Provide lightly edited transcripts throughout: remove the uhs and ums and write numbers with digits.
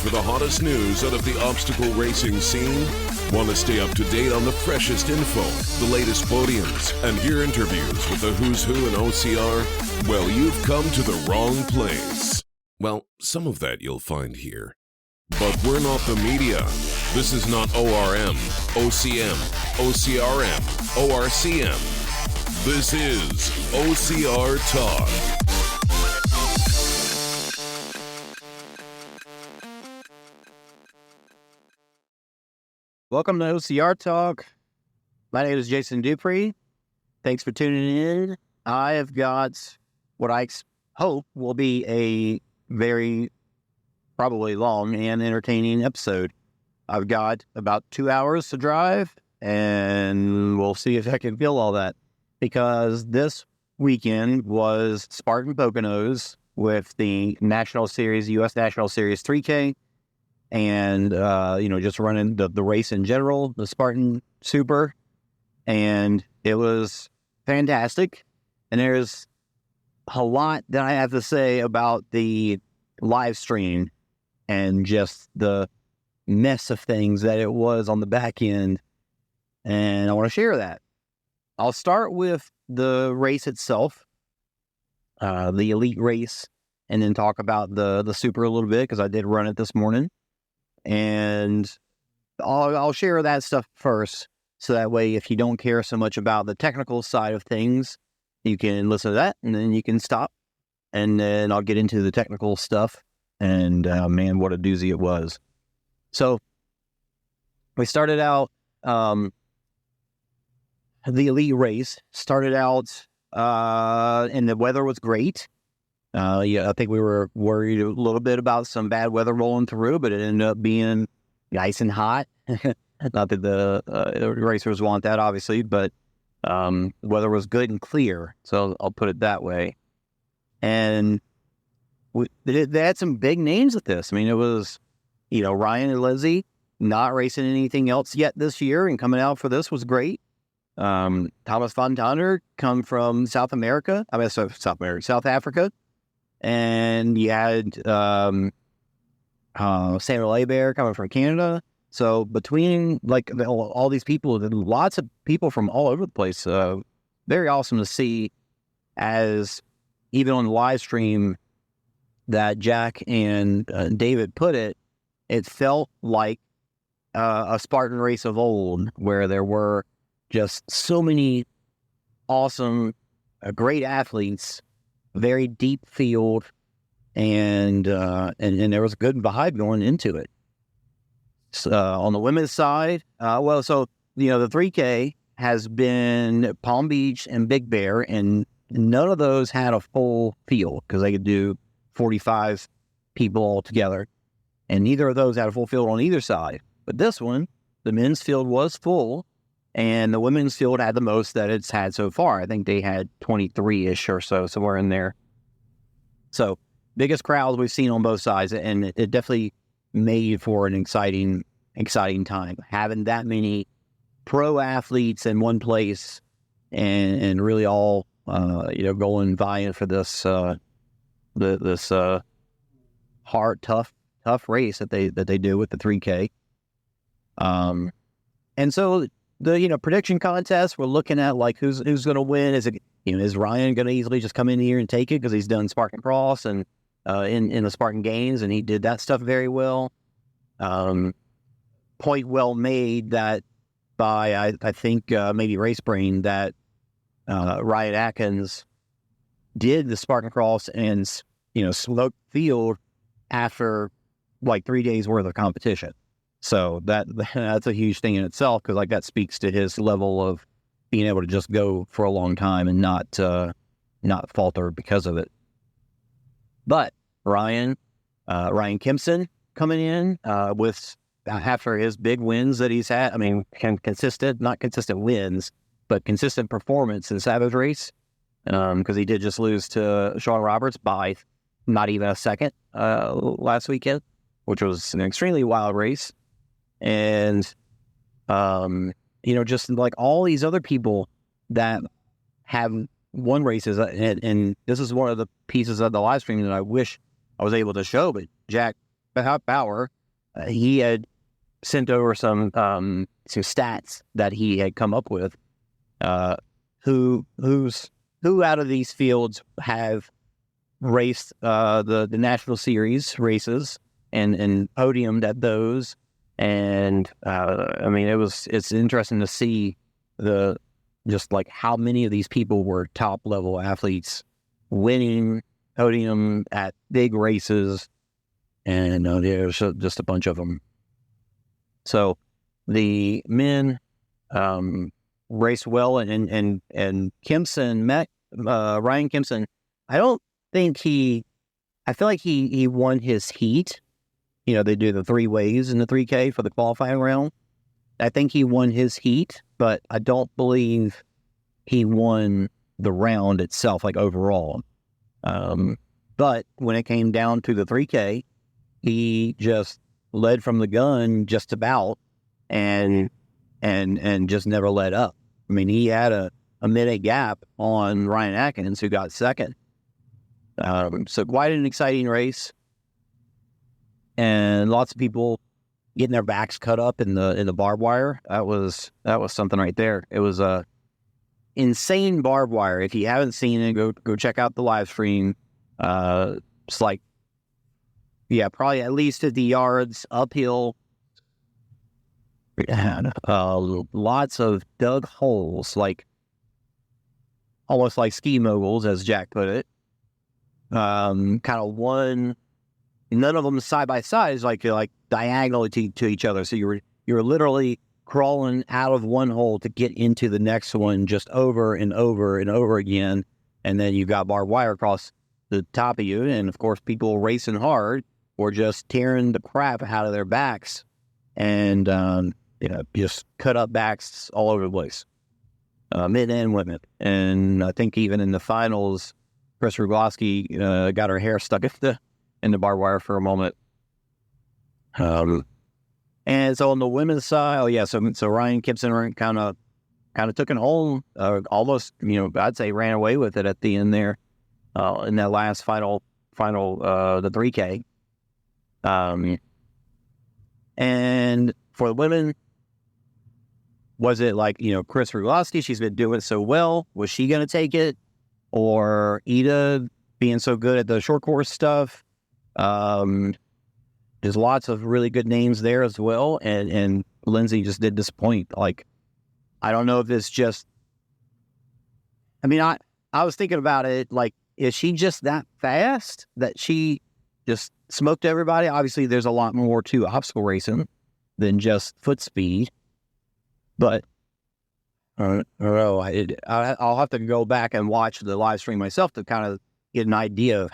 for the hottest news out of the obstacle racing scene? Want to stay up to date on the freshest info, the latest podiums, and hear interviews with the who's who in OCR? Well, you've come to the wrong place. Well, some of that you'll find here. But we're not the media. This is not ORM, OCM, OCRM, ORCM. This is OCR Talk. Welcome to OCR Talk. My name is Jason Dupree. Thanks for tuning in. I have got what I hope will be a very probably long and entertaining episode. I've got about 2 hours to drive, and we'll see if I can fill all that. Because this weekend was Spartan Poconos with the National Series, U.S. National Series 3K. And, just running the race in general, the Spartan Super. And it was fantastic. And there's a lot that I have to say about the live stream and just the mess of things that it was on the back end. And I want to share that. I'll start with the race itself, the elite race, and then talk about the Super a little bit because I did run it this morning. And I'll share that stuff first, so that way if you don't care so much about the technical side of things, you can listen to that, and then you can stop, and then I'll get into the technical stuff, and man, what a doozy it was. So, we started out, the elite race, started out, and the weather was great. I think we were worried a little bit about some bad weather rolling through, but it ended up being nice and hot. Not that the racers want that, obviously, but the weather was good and clear, so I'll put it that way. And they had some big names at this. I mean, it was, Ryan and Lindsay not racing anything else yet this year, and coming out for this was great. Thomas Fontana come from South Africa. And you had Samuel Hebert coming from Canada. So between all these people, lots of people from all over the place. Very awesome to see, as even on the live stream that Jack and David put it, it felt like a Spartan race of old, where there were just so many awesome, great athletes, very deep field, and there was a good vibe going into it. So, on the women's side, the 3K has been Palm Beach and Big Bear, and none of those had a full field because they could do 45 people all together, and neither of those had a full field on either side. But this one, the men's field was full, and the women's field had the most that it's had so far. I think they had 23-ish or so, somewhere in there. So, biggest crowds we've seen on both sides, and it definitely made for an exciting time. Having that many pro athletes in one place, and really all, going vying for this, this hard, tough race that they do with the 3K. And so the prediction contest, we're looking at who's going to win. Is it is Ryan going to easily just come in here and take it because he's done Spartan Cross and in the Spartan Games, and he did that stuff very well. Point well made that by I think maybe Race Brain that Ryan Atkins did the Spartan Cross and sloped field after 3 days worth of competition. So that's a huge thing in itself, because that speaks to his level of being able to just go for a long time and not falter because of it. But Ryan Kempson coming in with after his big wins that he's had. I mean, not consistent wins, but consistent performance in Savage Race, because he did just lose to Sean Roberts by not even a second last weekend, which was an extremely wild race. And, just all these other people that have won races. And this is one of the pieces of the live stream that I wish I was able to show, but Jack power, he had sent over some stats that he had come up with. Who out of these fields have raced the national series races and podiumed at those? And I mean, it's interesting to see just like how many of these people were top level athletes winning podium at big races, and there's just a bunch of them. So the men raced well, and Kempson Ryan Kempson. I feel like he won his heat. You know, they do the 3 ways in the 3K for the qualifying round. I think he won his heat, but I don't believe he won the round itself, like overall. But when it came down to the 3K, he just led from the gun just about, and just never let up. I mean, he had a minute gap on Ryan Atkins, who got second. So quite an exciting race, and lots of people getting their backs cut up in the barbed wire. That was something right there. It was a insane barbed wire. If you haven't seen it, go check out the live stream. It's like, yeah, probably at least 50 yards uphill. And, lots of dug holes, like almost like ski moguls, as Jack put it. Kind of one, none of them side by side, is like diagonally to each other. So you're literally crawling out of one hole to get into the next one, just over and over and over again. And then you've got barbed wire across the top of you, and of course people racing hard or just tearing the crap out of their backs, and just cut up backs all over the place, men and women. And I think even in the finals, Chris Rugloski got her hair stuck in the barbed wire for a moment. And so on the women's side, so Ryan Kempson kind of took it home, almost, I'd say ran away with it at the end there, in that last final, the 3K. And for the women, was it like, Chris Rugloski, she's been doing so well, was she going to take it? Or Ida being so good at the short course stuff? There's lots of really good names there as well, and Lindsay just did disappoint. Like, I don't know if it's just, I mean, I was thinking about it, like, is she just that fast that she just smoked everybody? Obviously, there's a lot more to obstacle racing than just foot speed, but I don't know. I'll have to go back and watch the live stream myself to kind of get an idea of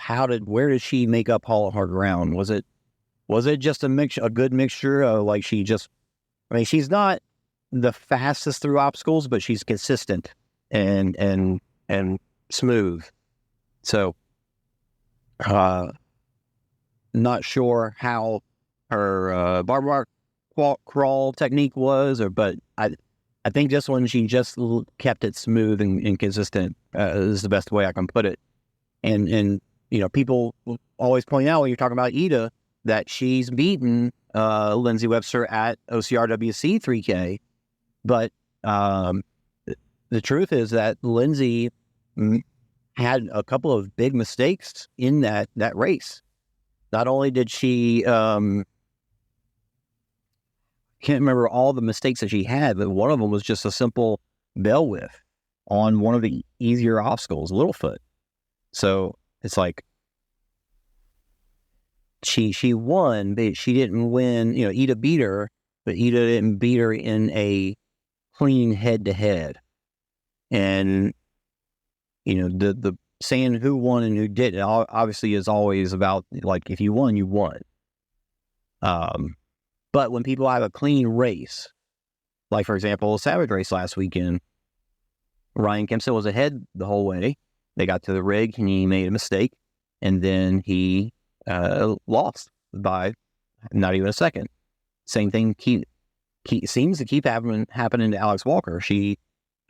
where did she make up all of her ground? Was it just a good mixture of, like, she's not the fastest through obstacles, but she's consistent and smooth. So, not sure how her barbed wire crawl technique was, but I think this one, she just kept it smooth and consistent, is the best way I can put it. And people always point out when you're talking about Ida that she's beaten Lindsay Webster at OCRWC 3K, but the truth is that Lindsay had a couple of big mistakes in that race. Not only did she, can't remember all the mistakes that she had, but one of them was just a simple bell whiff on one of the easier obstacles, Littlefoot. So it's like, she won, but she didn't win. Ida beat her, but Ida didn't beat her in a clean head-to-head. And, the saying who won and who didn't, obviously is always about, like, if you won, you won. But when people have a clean race, like, for example, Savage Race last weekend, Ryan Kempson was ahead the whole way. They got to the rig, and he made a mistake, and then he lost by not even a second. Same thing seems to keep happening to Alex Walker. She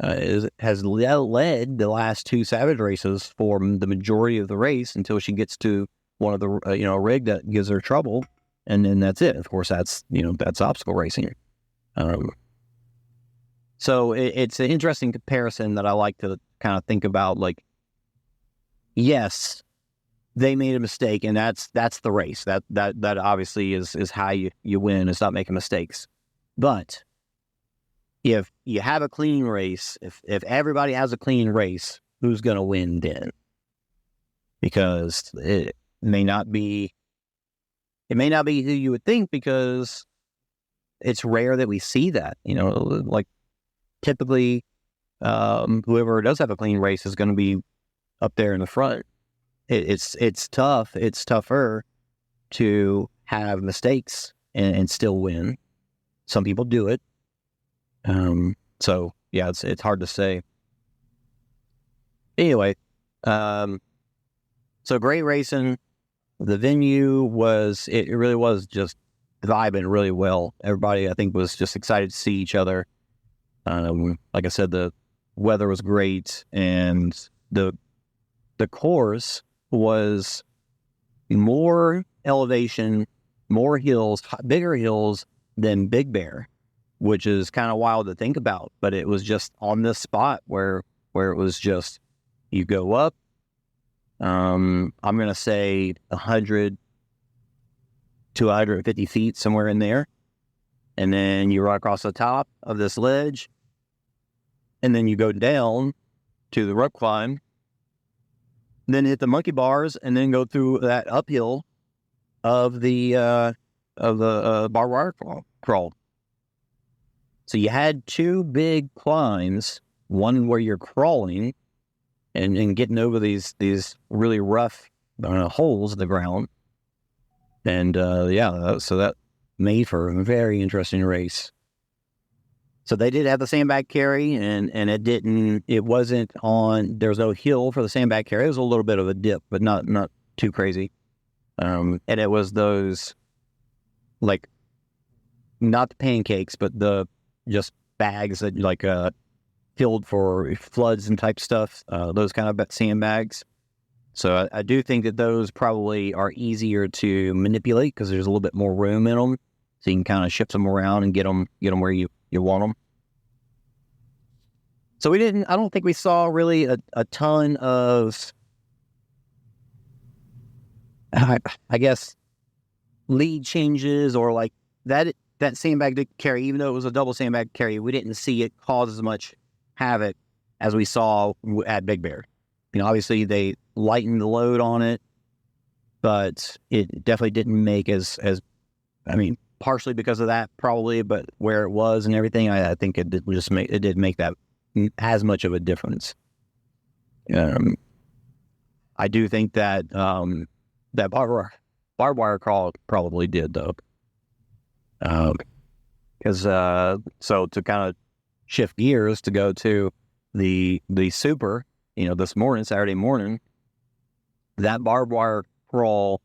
has led the last 2 Savage races for the majority of the race until she gets to one of the rig that gives her trouble, and then that's it. Of course, that's obstacle racing. So it's an interesting comparison that I like to kind of think about. Like, yes, they made a mistake, and that's the race. That obviously is how you win, is not making mistakes. But if you have a clean race, if everybody has a clean race, who's going to win then? Because it may not be who you would think, because it's rare that we see that. Like, typically, whoever does have a clean race is going to be up there in the front. It's tough. It's tougher to have mistakes and still win. Some people do it. So yeah, it's hard to say. Anyway, so great racing. The venue it really was just vibing really well. Everybody, I think, was just excited to see each other. Like I said, the weather was great, and the course was more elevation, more hills, bigger hills than Big Bear, which is kind of wild to think about. But it was just on this spot where it was just, you go up, I'm going to say 100 to 150 feet, somewhere in there. And then you run across the top of this ledge, and then you go down to the rope climb, then hit the monkey bars, and then go through that uphill of the barbed wire crawl. So you had two big climbs, one where you're crawling and getting over these really rough holes in the ground. And so that made for a very interesting race. So they did have the sandbag carry, and it wasn't on, there was no hill for the sandbag carry. It was a little bit of a dip, but not too crazy. And it was those, like, not the pancakes, but the just bags that, like, filled for floods and type stuff, those kind of sandbags. So I do think that those probably are easier to manipulate, because there's a little bit more room in them, so you can kind of shift them around and get them where you want them. So I don't think we saw really a ton of, I guess, lead changes, or like that sandbag carry, even though it was a double sandbag carry, we didn't see it cause as much havoc as we saw at Big Bear. Obviously they lightened the load on it, but it definitely didn't make as partially because of that, probably, but where it was and everything, I think it did make that as much of a difference. I do think that that barbed wire crawl probably did, though, because so to kind of shift gears to go to the super, this morning, Saturday morning, that barbed wire crawl,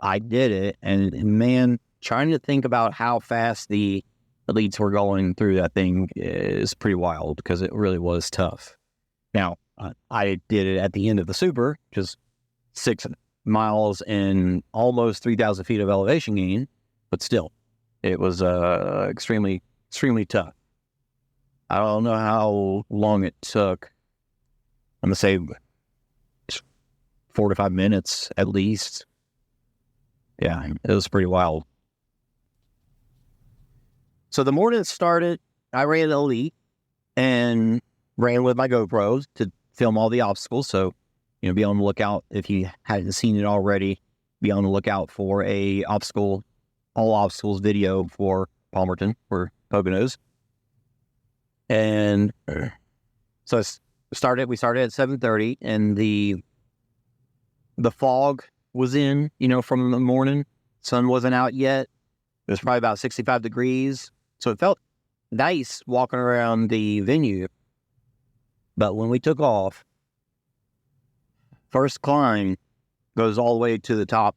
I did it, and man, trying to think about how fast the elites were going through that thing is pretty wild, because it really was tough. Now, I did it at the end of the super, which is 6 miles and almost 3,000 feet of elevation gain, but still, it was extremely, extremely tough. I don't know how long it took. I'm going to say 4 to 5 minutes at least. Yeah, it was pretty wild. So the morning it started, I ran elite and ran with my GoPros to film all the obstacles. So, be on the lookout, if you hadn't seen it already, be on the lookout for all obstacles video for Palmerton, for Poconos. And so we started at 7:30, and the fog was in, from the morning. Sun wasn't out yet. It was probably about 65 degrees. So it felt nice walking around the venue. But when we took off, first climb goes all the way to the top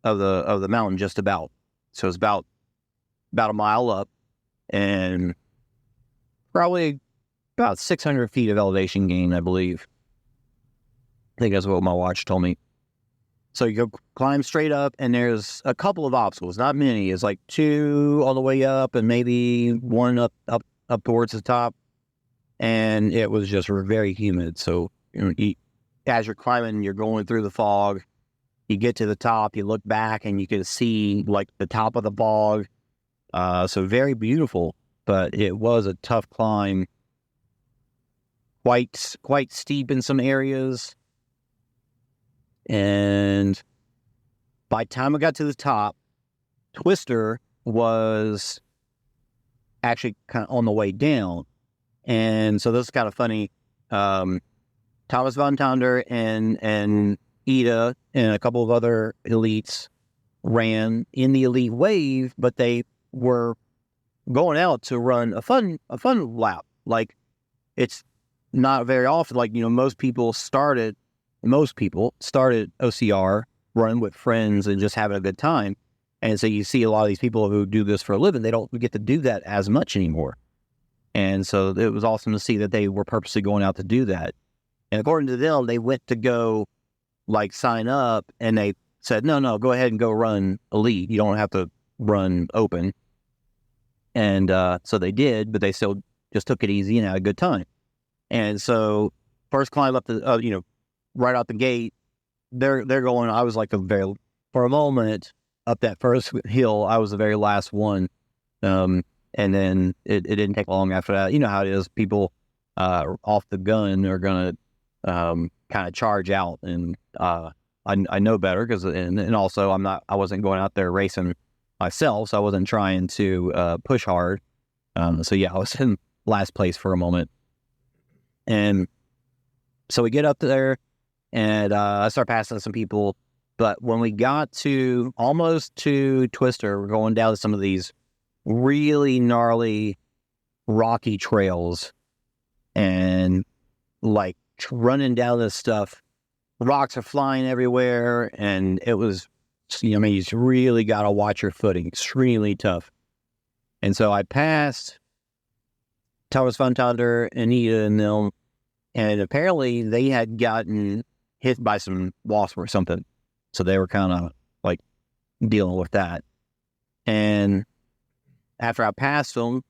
of the mountain, just about. So it's about a mile up, and probably about 600 feet of elevation gain, I believe. I think that's what my watch told me. So you go climb straight up, and there's a couple of obstacles, not many. It's like 2 all the way up, and maybe 1 up towards the top. And it was just very humid. So as you're climbing, you're going through the fog. You get to the top, you look back, and you can see like the top of the bog. So very beautiful, but it was a tough climb. Quite steep in some areas. And by the time I got to the top, Twister was actually kind of on the way down. And so this is kind of funny. Thomas Von Tonder and Ida and a couple of other elites ran in the elite wave, but they were going out to run a fun lap. Like, it's not very often. Like, most people started OCR running with friends and just having a good time. And so you see a lot of these people who do this for a living, they don't get to do that as much anymore. And so it was awesome to see that they were purposely going out to do that. And according to them, they went to go like sign up, and they said, no, go ahead and go run elite. You don't have to run open. And so they did, but they still just took it easy and had a good time. And so first climb up the, right out the gate, they're going, I was like for a moment up that first hill, I was the very last one. And then it didn't take long after that. You know how it is. People off the gun are going to kind of charge out. And I know better because, and also I wasn't going out there racing myself, so I wasn't trying to push hard. So yeah, I was in last place for a moment. And so we get up there, and I start passing some people. But when we got almost to Twister, we're going down to some of these really gnarly, rocky trails, and like running down this stuff. Rocks are flying everywhere, and it was, you just really got to watch your footing. Extremely tough. And so I passed Thomas Von Tonder, Anita, and them, and apparently they had gotten hit by some wasp or something. So they were kind of like dealing with that. And after I passed them,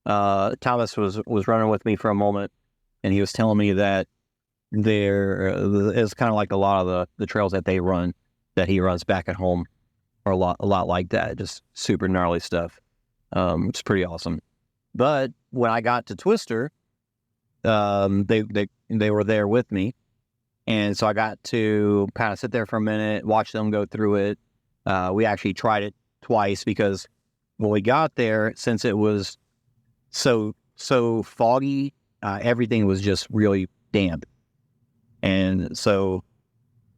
Thomas was running with me for a moment, and he was telling me that there is kind of like a lot of the trails that they run, that he runs back at home, are a lot like that. Just super gnarly stuff. It's pretty awesome. But when I got to Twister, they were there with me. And so I got to kind of sit there for a minute, watch them go through it. We actually tried it twice because when we got there, since it was so foggy, everything was just really damp. And so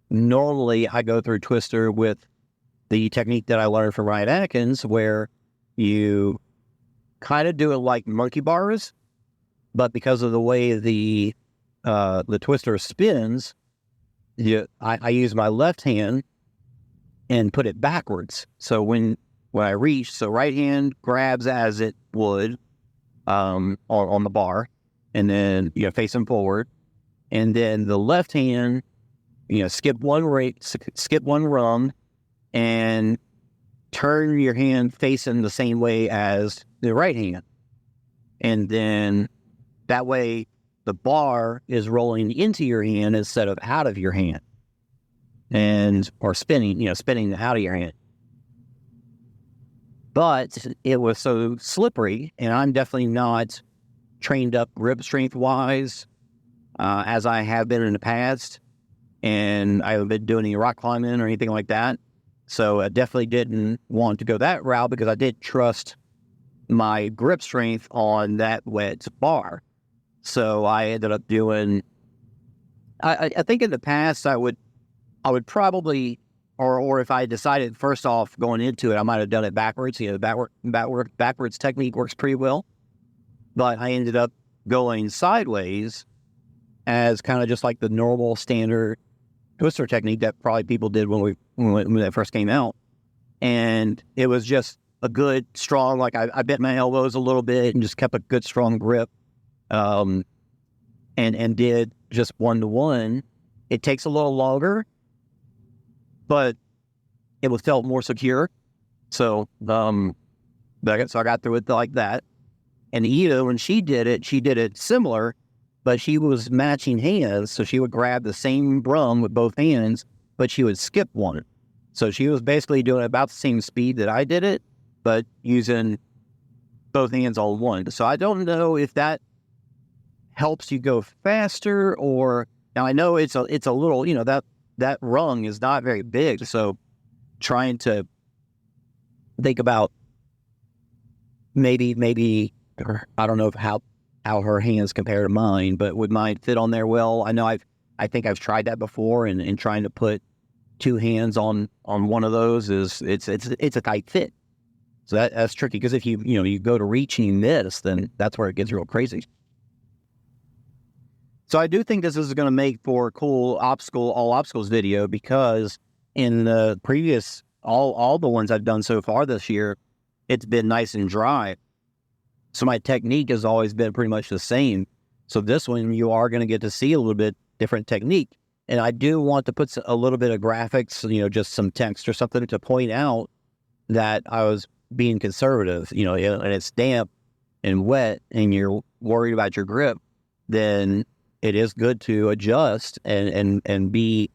normally I go through Twister with the technique that I learned from Ryan Atkins, where you kind of do it like monkey bars, but because of the way the Twister spins, I use my left hand and put it backwards. So when I reach, so right hand grabs as it would on the bar, and then facing forward, and then the left hand skip one rung, and turn your hand facing the same way as the right hand, and then that way the bar is rolling into your hand instead of out of your hand, or spinning out of your hand. But it was so slippery, and I'm definitely not trained up grip strength wise as I have been in the past, and I haven't been doing any rock climbing or anything like that. So I definitely didn't want to go that route because I did trust my grip strength on that wet bar. So I ended up doing, I think in the past I would probably, or if I decided first off going into it, I might have done it backwards. Backwards technique works pretty well. But I ended up going sideways as kind of just like the normal standard Twister technique that probably people did when that first came out. And it was just a good, strong, like I bent my elbows a little bit and just kept a good, strong grip. And did just 1-to-1. It takes a little longer, but it was felt more secure. So, so I got through it like that. And Ida, when she did it similar, but she was matching hands. So she would grab the same drum with both hands, but she would skip one. So she was basically doing about the same speed that I did it, but using both hands on one. So I don't know if that helps you go faster, or now I know it's a little, that rung is not very big. So trying to think about maybe I don't know how her hands compare to mine, but would mine fit on there well? I know I think I've tried that before, and trying to put two hands on one of those it's a tight fit. So that's tricky, because if you go to reach and you miss, then that's where it gets real crazy. So I do think this is going to make for a cool all obstacles video, because in the previous all the ones I've done so far this year, it's been nice and dry. So my technique has always been pretty much the same. So this one, you are going to get to see a little bit different technique. And I do want to put a little bit of graphics, just some text or something to point out that I was being conservative, and it's damp and wet and you're worried about your grip, then it is good to adjust and be,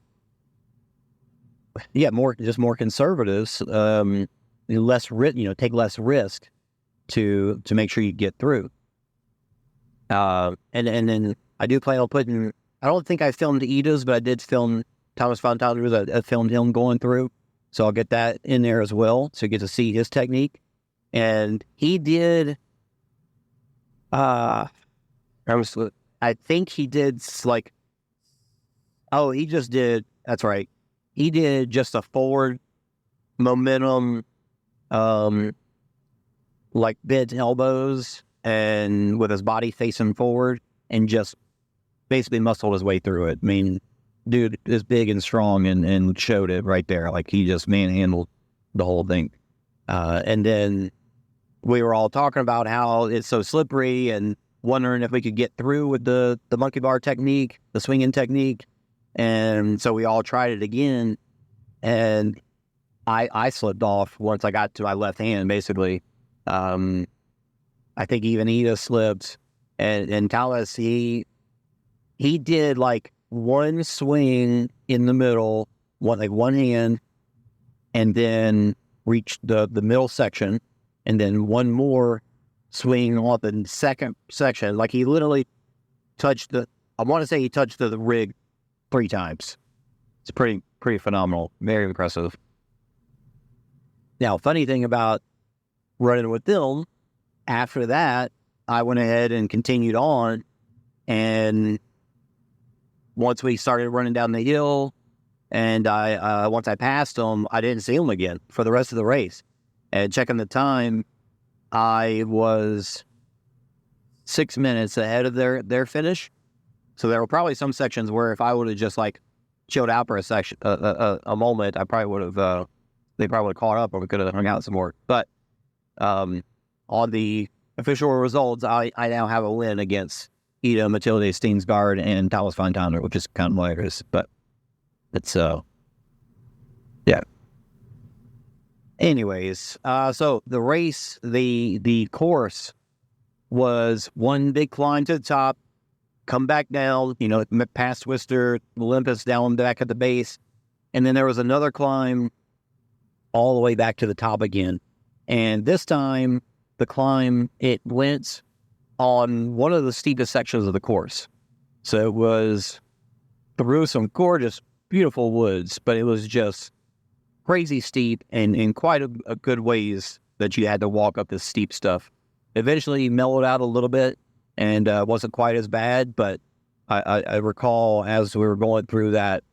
more conservative, take less risk to make sure you get through. And then I do plan on putting, I don't think I filmed Ida's, but I did film Thomas Fontana's. I filmed him going through. So I'll get that in there as well, so you get to see his technique. And he did, I think he did he just did, that's right. He did just a forward momentum, like bent elbows and with his body facing forward, and just basically muscled his way through it. I mean, dude is big and strong and showed it right there. Like, he just manhandled the whole thing. And then we were all talking about how it's so slippery and wondering if we could get through with the monkey bar technique, the swinging technique. And so we all tried it again. And I slipped off once I got to my left hand, basically. I think even Ida slipped. And Talis, he did like one swing in the middle, one hand, and then reached the middle section, and then one more swing off the second section. Like, he literally touched I want to say he touched the rig 3 times. It's pretty phenomenal. Very impressive. Now, funny thing about running with them, after that, I went ahead and continued on, and once we started running down the hill, and once I passed them, I didn't see them again for the rest of the race. And checking the time, I was 6 minutes ahead of their finish. So there were probably some sections where if I would have just chilled out for a moment, I probably would have they probably would have caught up, or we could have hung out some more. But on the official results, I now have a win against Ida, Matilde, Steensgaard, and Talis Fontana, which is kind of hilarious. But it's yeah. Anyways, so the race, the course was one big climb to the top, come back down, past Worcester, Olympus, down back at the base, and then there was another climb all the way back to the top again. And this time, the climb, it went on one of the steepest sections of the course. So it was through some gorgeous, beautiful woods, but it was just crazy steep and in quite a good ways that you had to walk up this steep stuff. Eventually mellowed out a little bit and wasn't quite as bad, but I recall as we were going through that,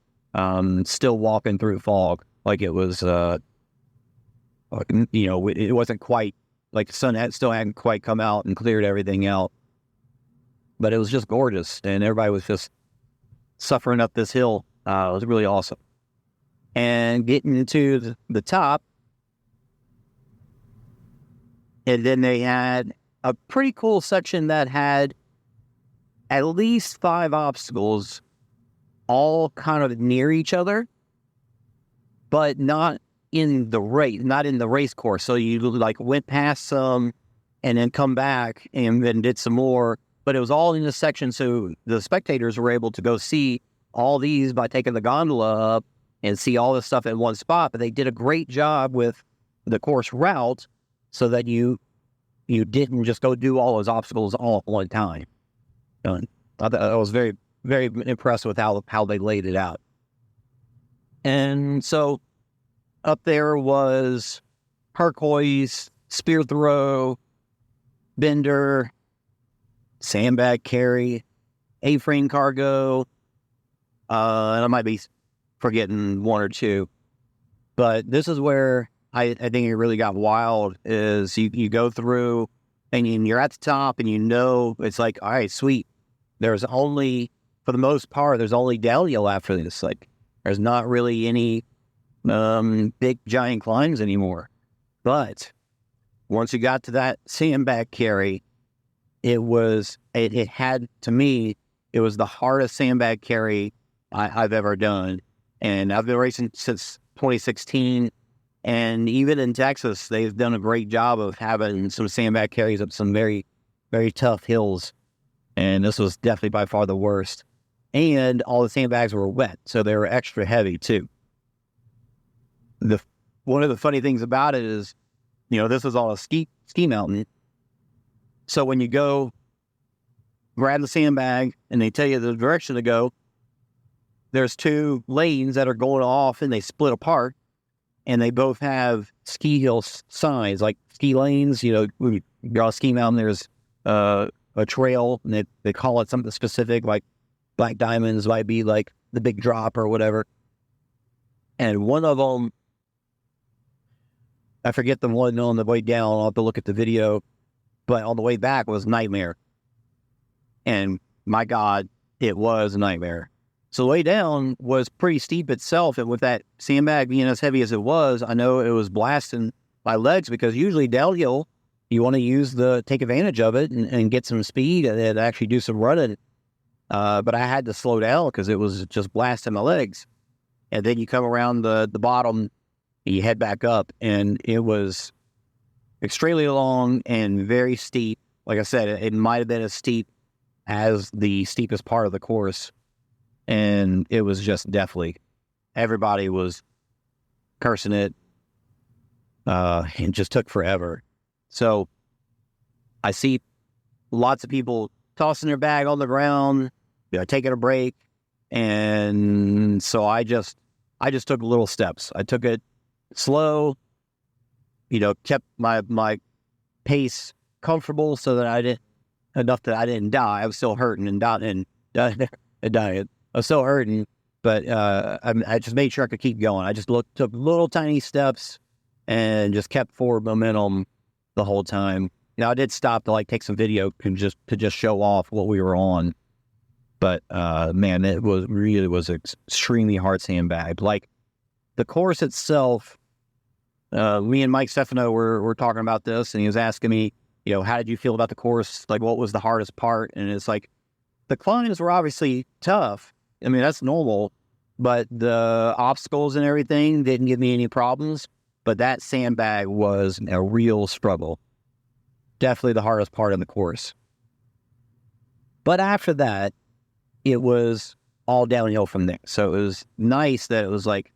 still walking through fog. Like, it was, it wasn't quite, like the sun still hadn't quite come out and cleared everything out. But it was just gorgeous, and everybody was just suffering up this hill. It was really awesome. And getting into the top, and then they had a pretty cool section that had at least 5 obstacles all kind of near each other. but not in the race course. So you like went past some and then come back and then did some more, but it was all in this section. So the spectators were able to go see all these by taking the gondola up and see all this stuff in one spot. But they did a great job with the course route so that you didn't just go do all those obstacles all at one time. I was very, very impressed with how they laid it out. And so up there was turquoise, spear throw, bender, sandbag carry, A-frame cargo, and I might be forgetting one or two. But this is where I think it really got wild, is you go through and you're at the top and it's like, all right, sweet. There's only, for the most part, there's only downhill after this. Like, there's not really any big giant climbs anymore. But once you got to that sandbag carry, it had, to me, it was the hardest sandbag carry I've ever done. And I've been racing since 2016. And even in Texas, they've done a great job of having some sandbag carries up some very, very tough hills. And this was definitely by far the worst. And all the sandbags were wet, so they were extra heavy too. One of the funny things about it is, this is on a ski mountain. So when you go grab the sandbag and they tell you the direction to go, there's two lanes that are going off and they split apart, and they both have ski hill signs, like ski lanes. When you're on a ski mountain, there's a trail, and they call it something specific, like Black Diamonds might be like the Big Drop or whatever. And one of them, I forget the one on the way down, I'll have to look at the video, but on the way back was Nightmare. And my God, it was a nightmare. So the way down was pretty steep itself, and with that sandbag being as heavy as it was, I know it was blasting my legs, because usually downhill, you want to take advantage of it and get some speed and actually do some running. But I had to slow down because it was just blasting my legs. And then you come around the bottom and you head back up, and it was extremely long and very steep. Like I said, it might have been as steep as the steepest part of the course. And it was just definitely, everybody was cursing it. It just took forever. So I see lots of people tossing their bag on the ground, taking a break. And so I just took little steps. I took it slow, kept my pace comfortable so that I didn't die. I was still hurting and dying. I was still hurting, but I just made sure I could keep going. I just took little tiny steps and just kept forward momentum the whole time. I did stop to take some video to just show off what we were on. But man, it was extremely hard sandbag. Like the course itself, me and Mike Stefano were talking about this, and he was asking me, how did you feel about the course? Like, what was the hardest part? And it's like, the climbs were obviously tough. I mean, that's normal, but the obstacles and everything didn't give me any problems. But that sandbag was a real struggle. Definitely the hardest part of the course. But after that, it was all downhill from there. So it was nice that it was like,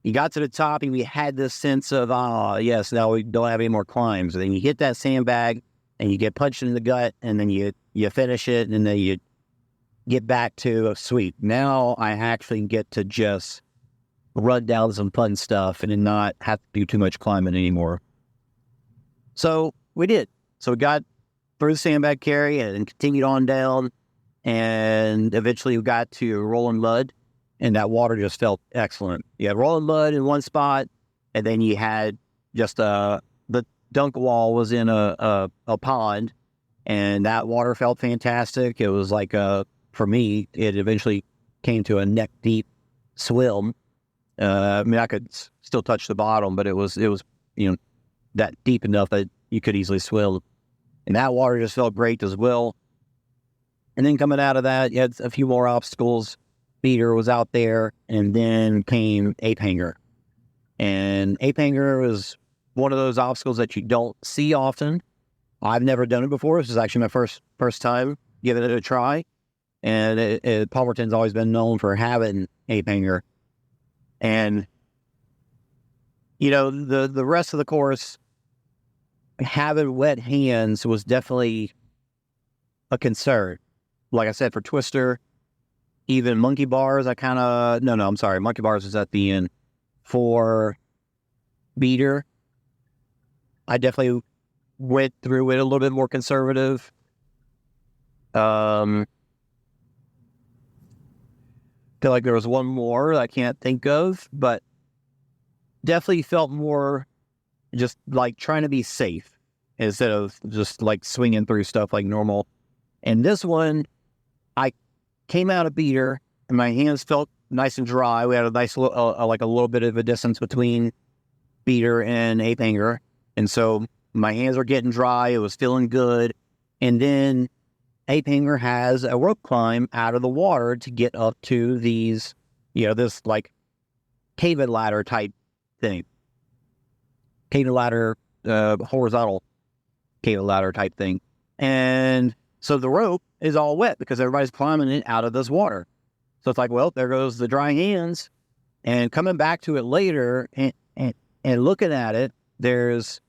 you got to the top and we had this sense of, yes, now we don't have any more climbs. And then you hit that sandbag and you get punched in the gut, and then you finish it, and then you get back to, sweet, now I actually get to just run down some fun stuff and then not have to do too much climbing anymore. So we did. So we got through the sandbag carry and continued on down, and eventually we got to rolling mud, and that water just felt excellent. You had rolling mud in one spot, and then you had just the dunk wall was in a pond, and that water felt fantastic. It was like for me, it eventually came to a neck deep swim. I mean, I could still touch the bottom, but it was that deep enough that you could easily swim. And that water just felt great as well. And then coming out of that, you had a few more obstacles. beater was out there, and then came ape hanger. And ape hanger is one of those obstacles that you don't see often. I've never done it before. This is actually my first time giving it a try. And Palmerton's always been known for having ape hanger. And, you know, the rest of the course, having wet hands was definitely a concern. Like I said, for Twister, even monkey bars, monkey bars is at the end. For beater, I definitely went through it a little bit more conservative. Feel like there was one more I can't think of, but definitely felt more just like trying to be safe instead of just like swinging through stuff like normal. And this one, I came out of beater and my hands felt nice and dry. We had a nice like a little bit of a distance between beater and ape hanger. And so my hands were getting dry. It was feeling good. And then ape hanger has a rope climb out of the water to get up to these, you know, this like cave ladder type thing. Cave ladder, horizontal cave ladder type thing. And so the rope is all wet because everybody's climbing it out of this water. So it's like, well, there goes the dry hands. And coming back to it later and looking at it, there's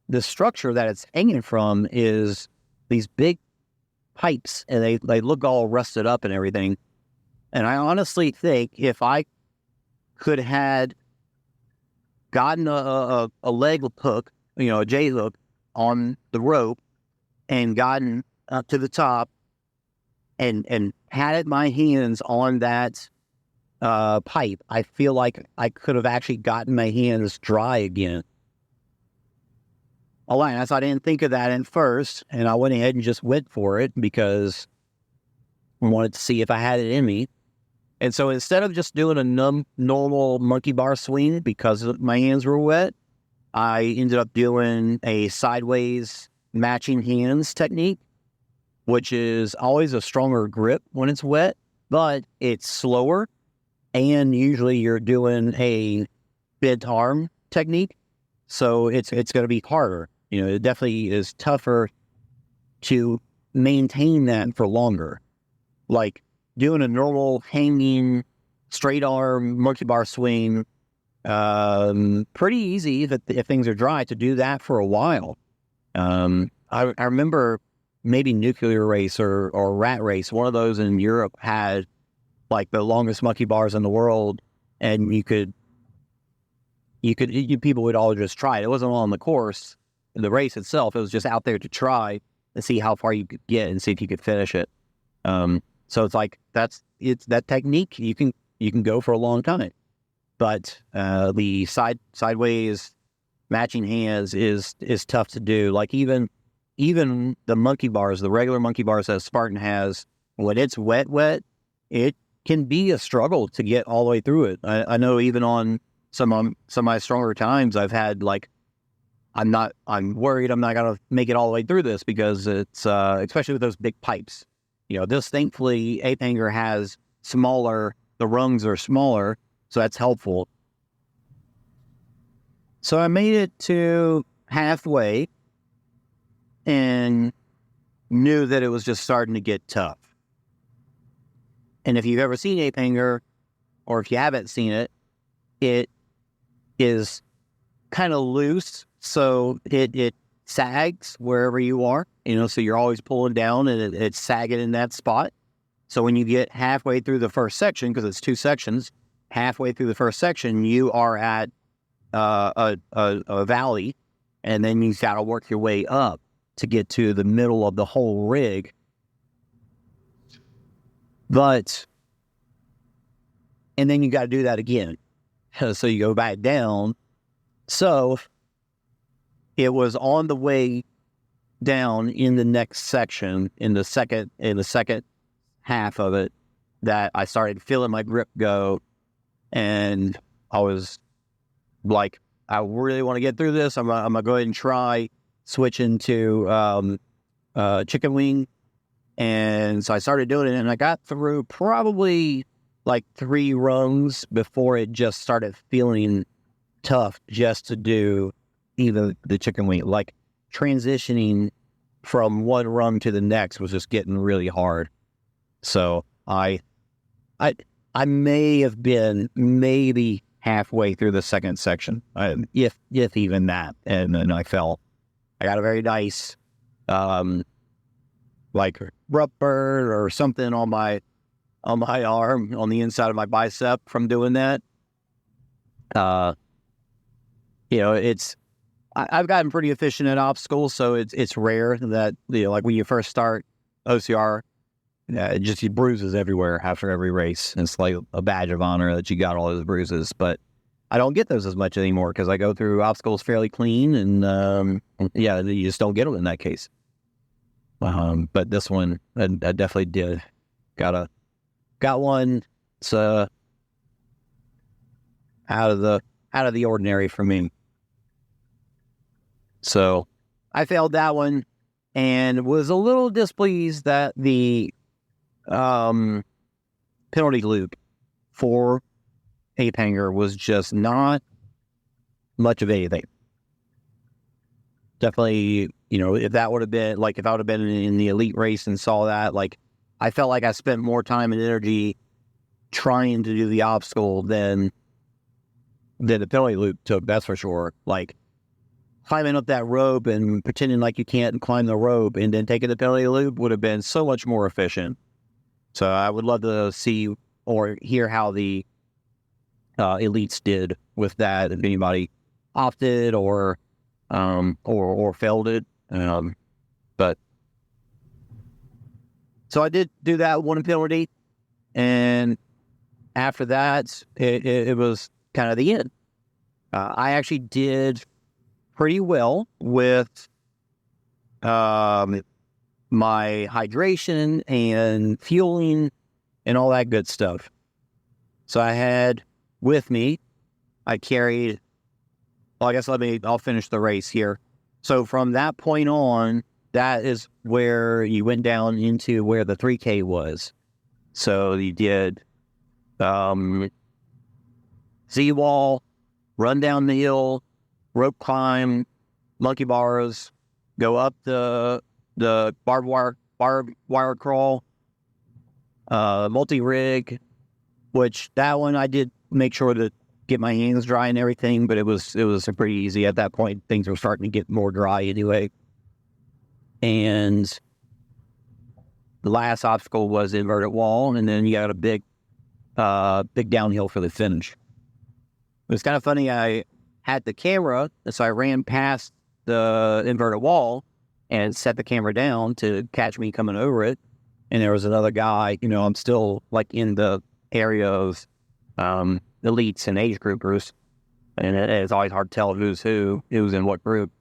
the structure that it's hanging from is these big pipes, and they look all rusted up and everything. And I honestly think if I could had gotten a leg hook, you know, a J hook on the rope and gotten up to the top and had my hands on that pipe, I feel like I could have actually gotten my hands dry again. Alas, I didn't think of that at first, and I went ahead and just went for it because I wanted to see if I had it in me. And so instead of just doing a normal monkey bar swing because my hands were wet, I ended up doing a sideways matching hands technique, which is always a stronger grip when it's wet, but it's slower. And usually you're doing a bent arm technique, so it's going to be harder. You know, it definitely is tougher to maintain that for longer. Like doing a normal hanging straight arm monkey bar swing, pretty easy if things are dry to do that for a while. I remember maybe Nuclear Race or Rat Race, one of those in Europe had like the longest monkey bars in the world, and people would all just try it. It wasn't on the course, the race itself. It was just out there to try and see how far you could get and see if you could finish it. So it's like it's that technique you can go for a long time, but the sideways matching hands is tough to do. Like even the monkey bars, the regular monkey bars that Spartan has, when it's wet, it can be a struggle to get all the way through it. I know even on some of my stronger times, I've had like, I'm worried I'm not going to make it all the way through this because it's, especially with those big pipes. You know, this thankfully ape hanger has the rungs are smaller, so that's helpful. So I made it to halfway and knew that it was just starting to get tough. And if you've ever seen ape hanger, or if you haven't seen it, it is kind of loose, so it sags wherever you are, you know, so you're always pulling down and it's sagging in that spot. So when you get halfway through the first section, because it's 2 sections, halfway through the first section, you are at a valley, and then you've got to work your way up to get to the middle of the whole rig. And then you got to do that again. So you go back down. So it was on the way down in the next section, in the second half of it, that I started feeling my grip go, and I was like, I really want to get through this. I'm gonna go ahead and try switching to chicken wing. And so I started doing it, and I got through probably like 3 rungs before it just started feeling tough just to do even the chicken wing. Like transitioning from one rung to the next was just getting really hard. So I may have been maybe halfway through the second section, if even that, and then I fell. I got a very nice, like rub burn or something on my arm, on the inside of my bicep from doing that. I've gotten pretty efficient at obstacles, so it's rare that, like when you first start OCR, it just bruises everywhere after every race. It's like a badge of honor that you got all those bruises, but I don't get those as much anymore because I go through obstacles fairly clean, and you just don't get them in that case. But this one, I definitely did. Got one. It's out of the ordinary for me. So I failed that one and was a little displeased that the penalty loop for ape hanger was just not much of anything. Definitely, if that would have been, like, if I would have been in the elite race and saw that, like, I felt like I spent more time and energy trying to do the obstacle than the penalty loop took, that's for sure. Like, climbing up that rope and pretending like you can't climb the rope and then taking the penalty loop would have been so much more efficient. So I would love to see or hear how the elites did with that, if anybody opted or failed it. But so I did do that one penalty, and after that, it was kind of the end. I actually did pretty well with my hydration and fueling and all that good stuff. So I had with me, I carried, well, I guess I'll finish the race here. So from that point on, that is where you went down into where the 3K was. So you did Z-wall, run down the hill, rope climb, monkey bars, go up the barbed wire crawl, multi-rig, which that one I did make sure to get my hands dry and everything, but it was pretty easy at that point. Things were starting to get more dry anyway. And the last obstacle was the inverted wall, and then you got a big downhill for the finish. It was kind of funny. I had the camera, so I ran past the inverted wall and set the camera down to catch me coming over it. And there was another guy, I'm still like in the area of elites and age groupers, and it's always hard to tell who's in what group.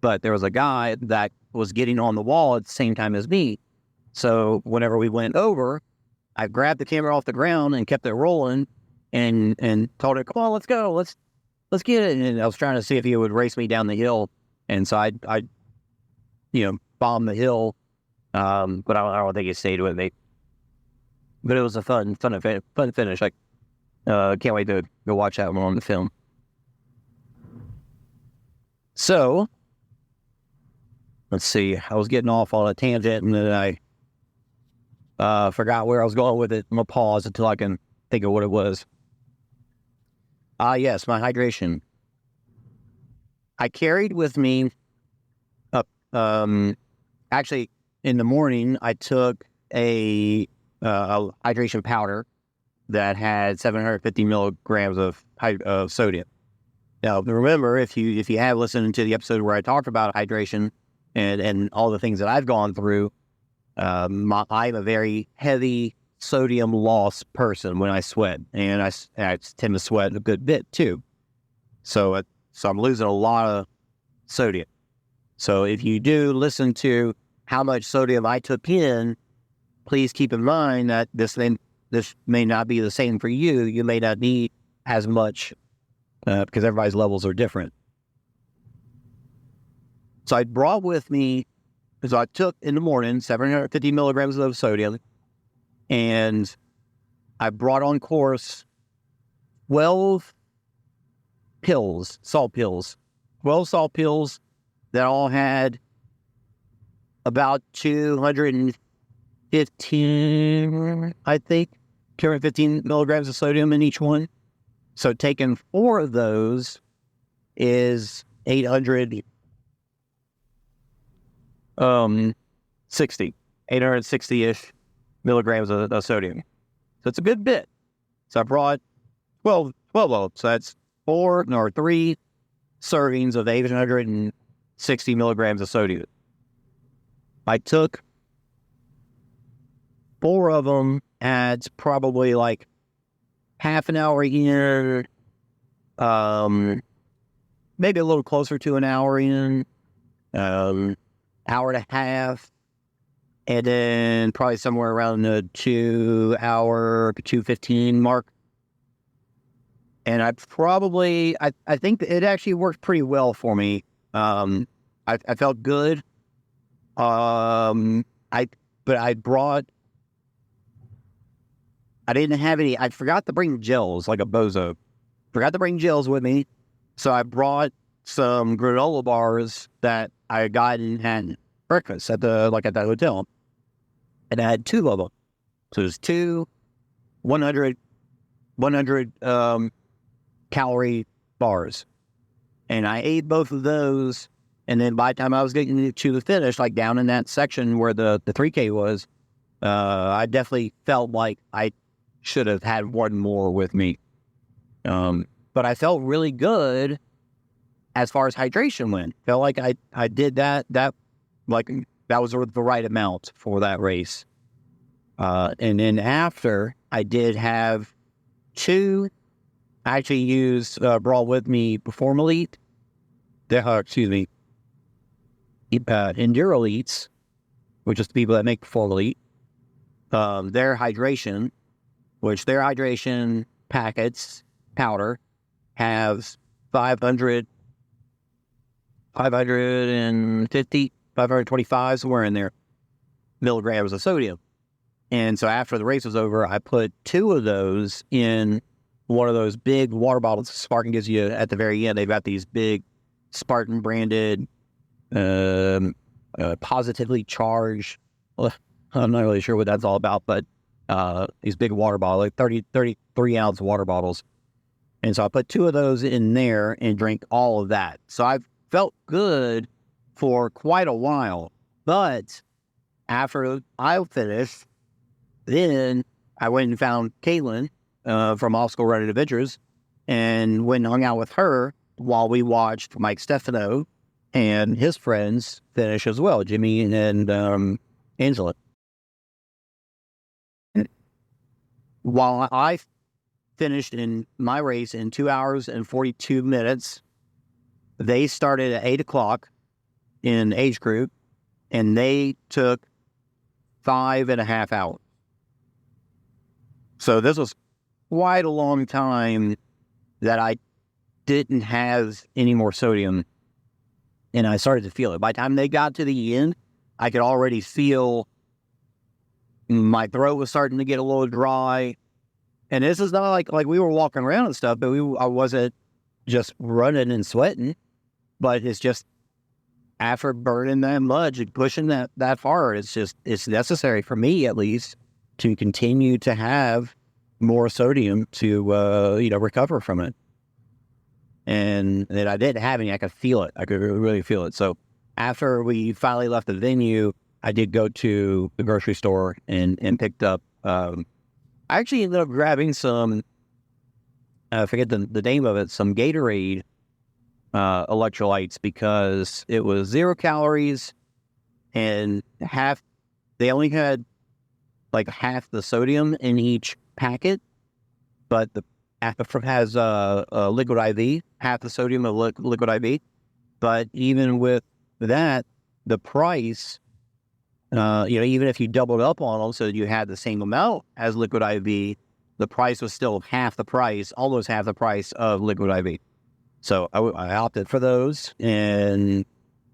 But there was a guy that was getting on the wall at the same time as me. So whenever we went over, I grabbed the camera off the ground and kept it rolling, and told it, "Come on, let's go, let's get it." And I was trying to see if he would race me down the hill, and so I bombed the hill, but I don't think he stayed with me. But it was a fun finish. I can't wait to go watch that one on the film. So let's see. I was getting off on a tangent, and then I forgot where I was going with it. I'm gonna pause until I can think of what it was. Yes, my hydration. I carried with me actually in the morning I took a hydration powder that had 750 milligrams of sodium. Now remember, if you have listened to the episode where I talked about hydration and all the things that I've gone through, I'm a very heavy sodium loss person when I sweat, and I tend to sweat a good bit too. So I'm losing a lot of sodium. So if you do listen to how much sodium I took in, please keep in mind that this may not be the same for you. You may not need as much because everybody's levels are different. So I brought with me, so I took in the morning 750 milligrams of sodium, and I brought on course 12 pills, salt pills, 12 salt pills that all had about 215, I think, 215 milligrams of sodium in each one. So taking 4 of those is 860-ish milligrams of sodium. So it's a good bit. So I brought 12 of them. So that's 3 servings of 860 milligrams of sodium. I took 4 of them at probably like half an hour in, maybe a little closer to an hour in, hour and a half, and then probably somewhere around the 2 hour, 2:15 mark. And I think it actually worked pretty well for me. I felt good. I didn't have any, I forgot to bring gels like a bozo. Forgot to bring gels with me. So I brought some granola bars that I had gotten at breakfast at the hotel. And I had 2 of them. So there's 2 100 calorie bars. And I ate both of those. And then by the time I was getting to the finish, like down in that section where the 3K was, I definitely felt like I should have had one more with me. But I felt really good as far as hydration went. Felt like I did that was the right amount for that race. And then after, I did have 2, I actually brought with me Perform Elite, Enduro Elites, which is the people that make Perform Elite, their hydration packets, powder, has 525, somewhere in there, milligrams of sodium. And so after the race was over, I put 2 of those in one of those big water bottles Spartan gives you at the very end. They've got these big Spartan branded, positively charged. Well, I'm not really sure what that's all about, but these big water bottles, like 33 ounce water bottles. And so I put 2 of those in there and drank all of that. So I felt good for quite a while. But after I finished, then I went and found Caitlin from Off School Running Adventures and went and hung out with her while we watched Mike Stefano and his friends finish as well, Jimmy and Angela. While I finished in my race in 2 hours and 42 minutes, they started at 8 o'clock in age group, and they took 5.5 hours. So this was quite a long time that I didn't have any more sodium, and I started to feel it. By the time they got to the end, I could already feel my throat was starting to get a little dry. And this is not like we were walking around and stuff, but I wasn't just running and sweating. But it's just after burning that much and pushing that far, it's necessary for me at least to continue to have more sodium to recover from it. And then I didn't have any. I could feel it. I could really feel it. So after we finally left the venue, I did go to the grocery store and picked up. I actually ended up grabbing some. I forget the name of it. Some Gatorade electrolytes, because it was 0 calories and half. They only had like half the sodium in each packet, but the has a liquid IV, half the sodium of liquid IV. But even with that, the price, even if you doubled up on them so that you had the same amount as liquid IV, the price was still half the price, almost half the price of liquid IV. So I opted for those and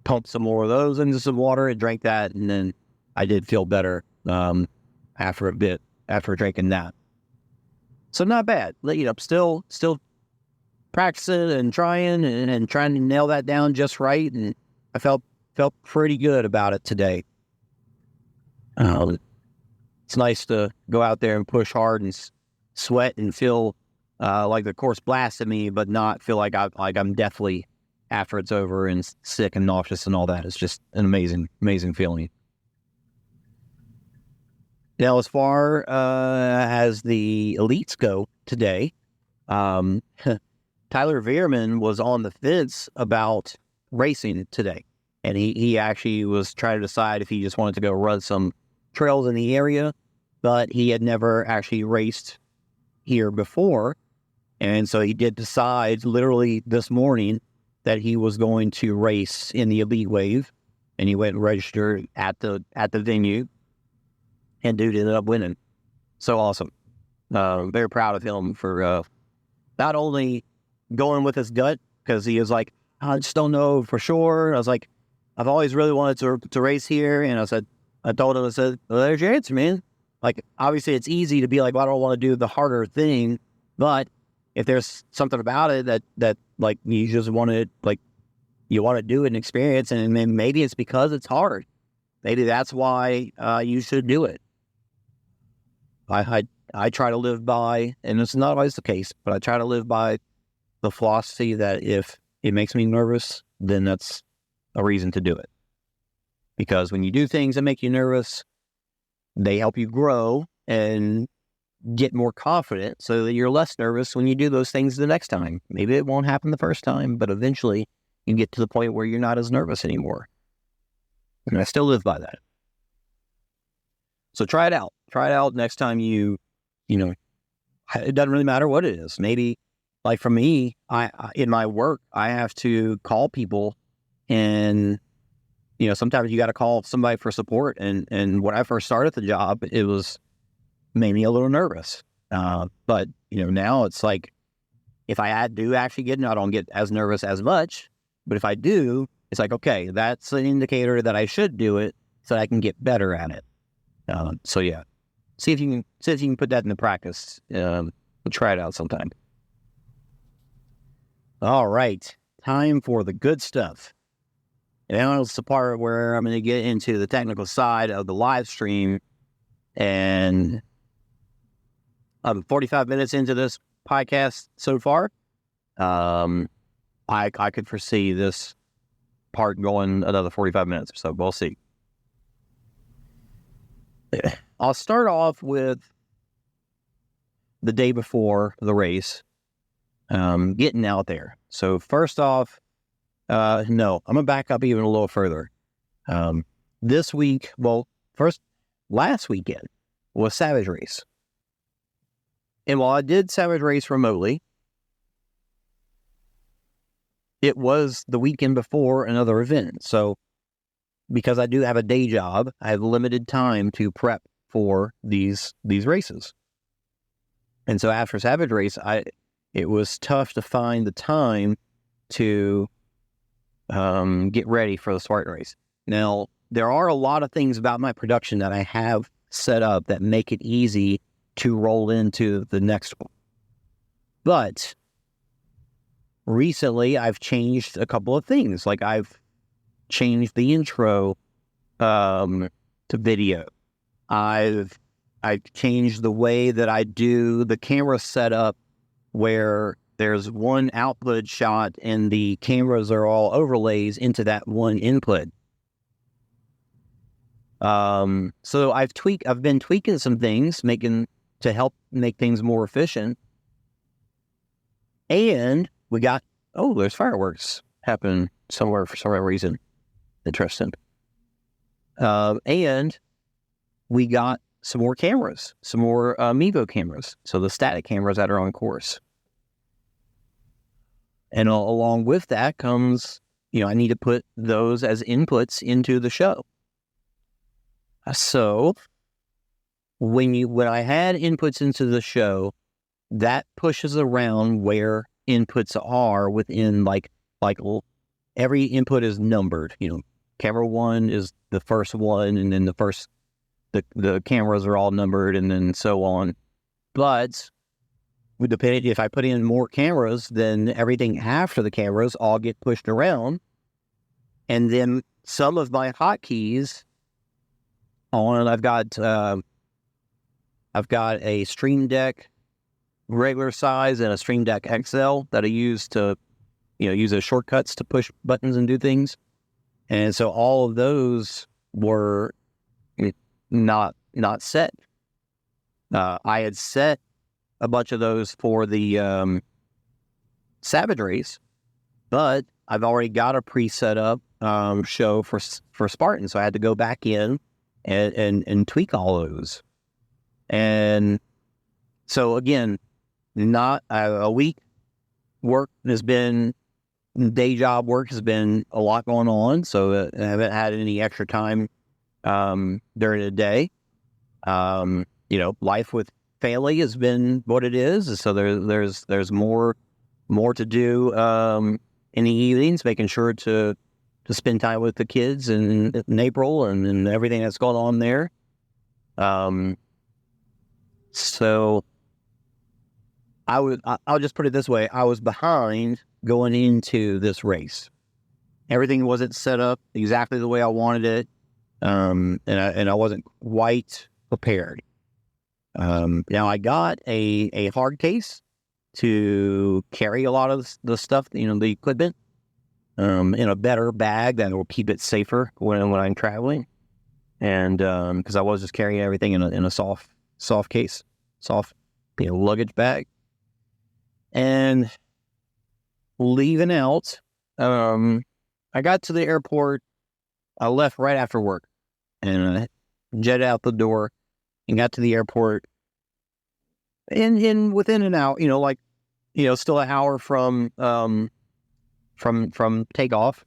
pumped some more of those into some water and drank that, and then I did feel better after a bit after drinking that. So not bad. Still practicing and trying and trying to nail that down just right. And I felt pretty good about it today. It's nice to go out there and push hard and sweat and feel like the course blasted me, but not feel like I'm deathly after it's over and sick and nauseous and all that. It's just an amazing feeling. Now, as far as the elites go today, Tyler Veerman was on the fence about racing today. And he actually was trying to decide if he just wanted to go run some trails in the area, but he had never actually raced here before. And so he did decide literally this morning that he was going to race in the Elite Wave, and he went and registered at the venue, and dude ended up winning. So awesome. Very proud of him for not only going with his gut, because he was like, I just don't know for sure. I was like, I've always really wanted to race here. And I told him, well, there's your answer, man. Like, obviously it's easy to be like, well, I don't want to do the harder thing. But if there's something about it that like you just want to, like, you want to do an experience, and then maybe it's because it's hard. Maybe that's why you should do it. I try to live by, and it's not always the case, but I try to live by the philosophy that if it makes me nervous, then that's a reason to do it. Because when you do things that make you nervous, they help you grow and get more confident so that you're less nervous when you do those things the next time. Maybe it won't happen the first time, but eventually you get to the point where you're not as nervous anymore. And I still live by that. So try it out. Try it out next time you know, it doesn't really matter what it is. Maybe, like for me, I in my work, I have to call people, and, you know, sometimes you got to call somebody for support. And when I first started the job, it made me a little nervous. But, you know, now it's like, if I do actually get it, I don't get as nervous as much. But if I do, it's like, okay, that's an indicator that I should do it so that I can get better at it. So yeah, see if you can put that into practice. We'll try it out sometime. All right, time for the good stuff. And now it's the part where I'm going to get into the technical side of the live stream. And I'm 45 minutes into this podcast so far. I could foresee this part going another 45 minutes or so. We'll see. I'll start off with the day before the race, getting out there. So first off, no, I'm going to back up even a little further. Last weekend was Savage Race. And while I did Savage Race remotely, it was the weekend before another event. So because I do have a day job, I have limited time to prep for these races. And so after Savage Race, it was tough to find the time to get ready for the Spartan Race. Now, there are a lot of things about my production that I have set up that make it easy to roll into the next one. But recently, I've changed a couple of things. Like, I've changed the intro to video. I've changed the way that I do the camera setup, where there's one output shot and the cameras are all overlays into that one input. So I've been tweaking some things, to help make things more efficient. And we got, there's fireworks happening somewhere for some reason. Interesting. And we got some more cameras, some more Mevo cameras. So the static cameras that are on course. And along with that comes, I need to put those as inputs into the show. So when I had inputs into the show, that pushes around where inputs are within like every input is numbered. Camera 1 is the first one, and then the cameras are all numbered, and then so on. But depending if I put in more cameras, then everything after the cameras all get pushed around. And then some of my hotkeys on, I've got a Stream Deck regular size and a Stream Deck XL that I use to, use as shortcuts to push buttons and do things. And so all of those were not set. I had set a bunch of those for the Savage Race, but I've already got a pre-set up show for Spartan, so I had to go back in and tweak all those. And so again, not a week work has been, day job work has been a lot going on, so I haven't had any extra time during the day. Life with family has been what it is, so there's more to do in the evenings, making sure to spend time with the kids in April and everything that's going on there. So I'll just put it this way: I was behind going into this race. Everything wasn't set up exactly the way I wanted it, and I wasn't quite prepared. Now I got a hard case to carry a lot of the stuff, the equipment, in a better bag that will keep it safer when I'm traveling. And because I was just carrying everything in a soft case, soft luggage bag. And leaving out, I got to the airport. I left right after work and I jetted out the door and got to the airport. And within an hour, still an hour from takeoff,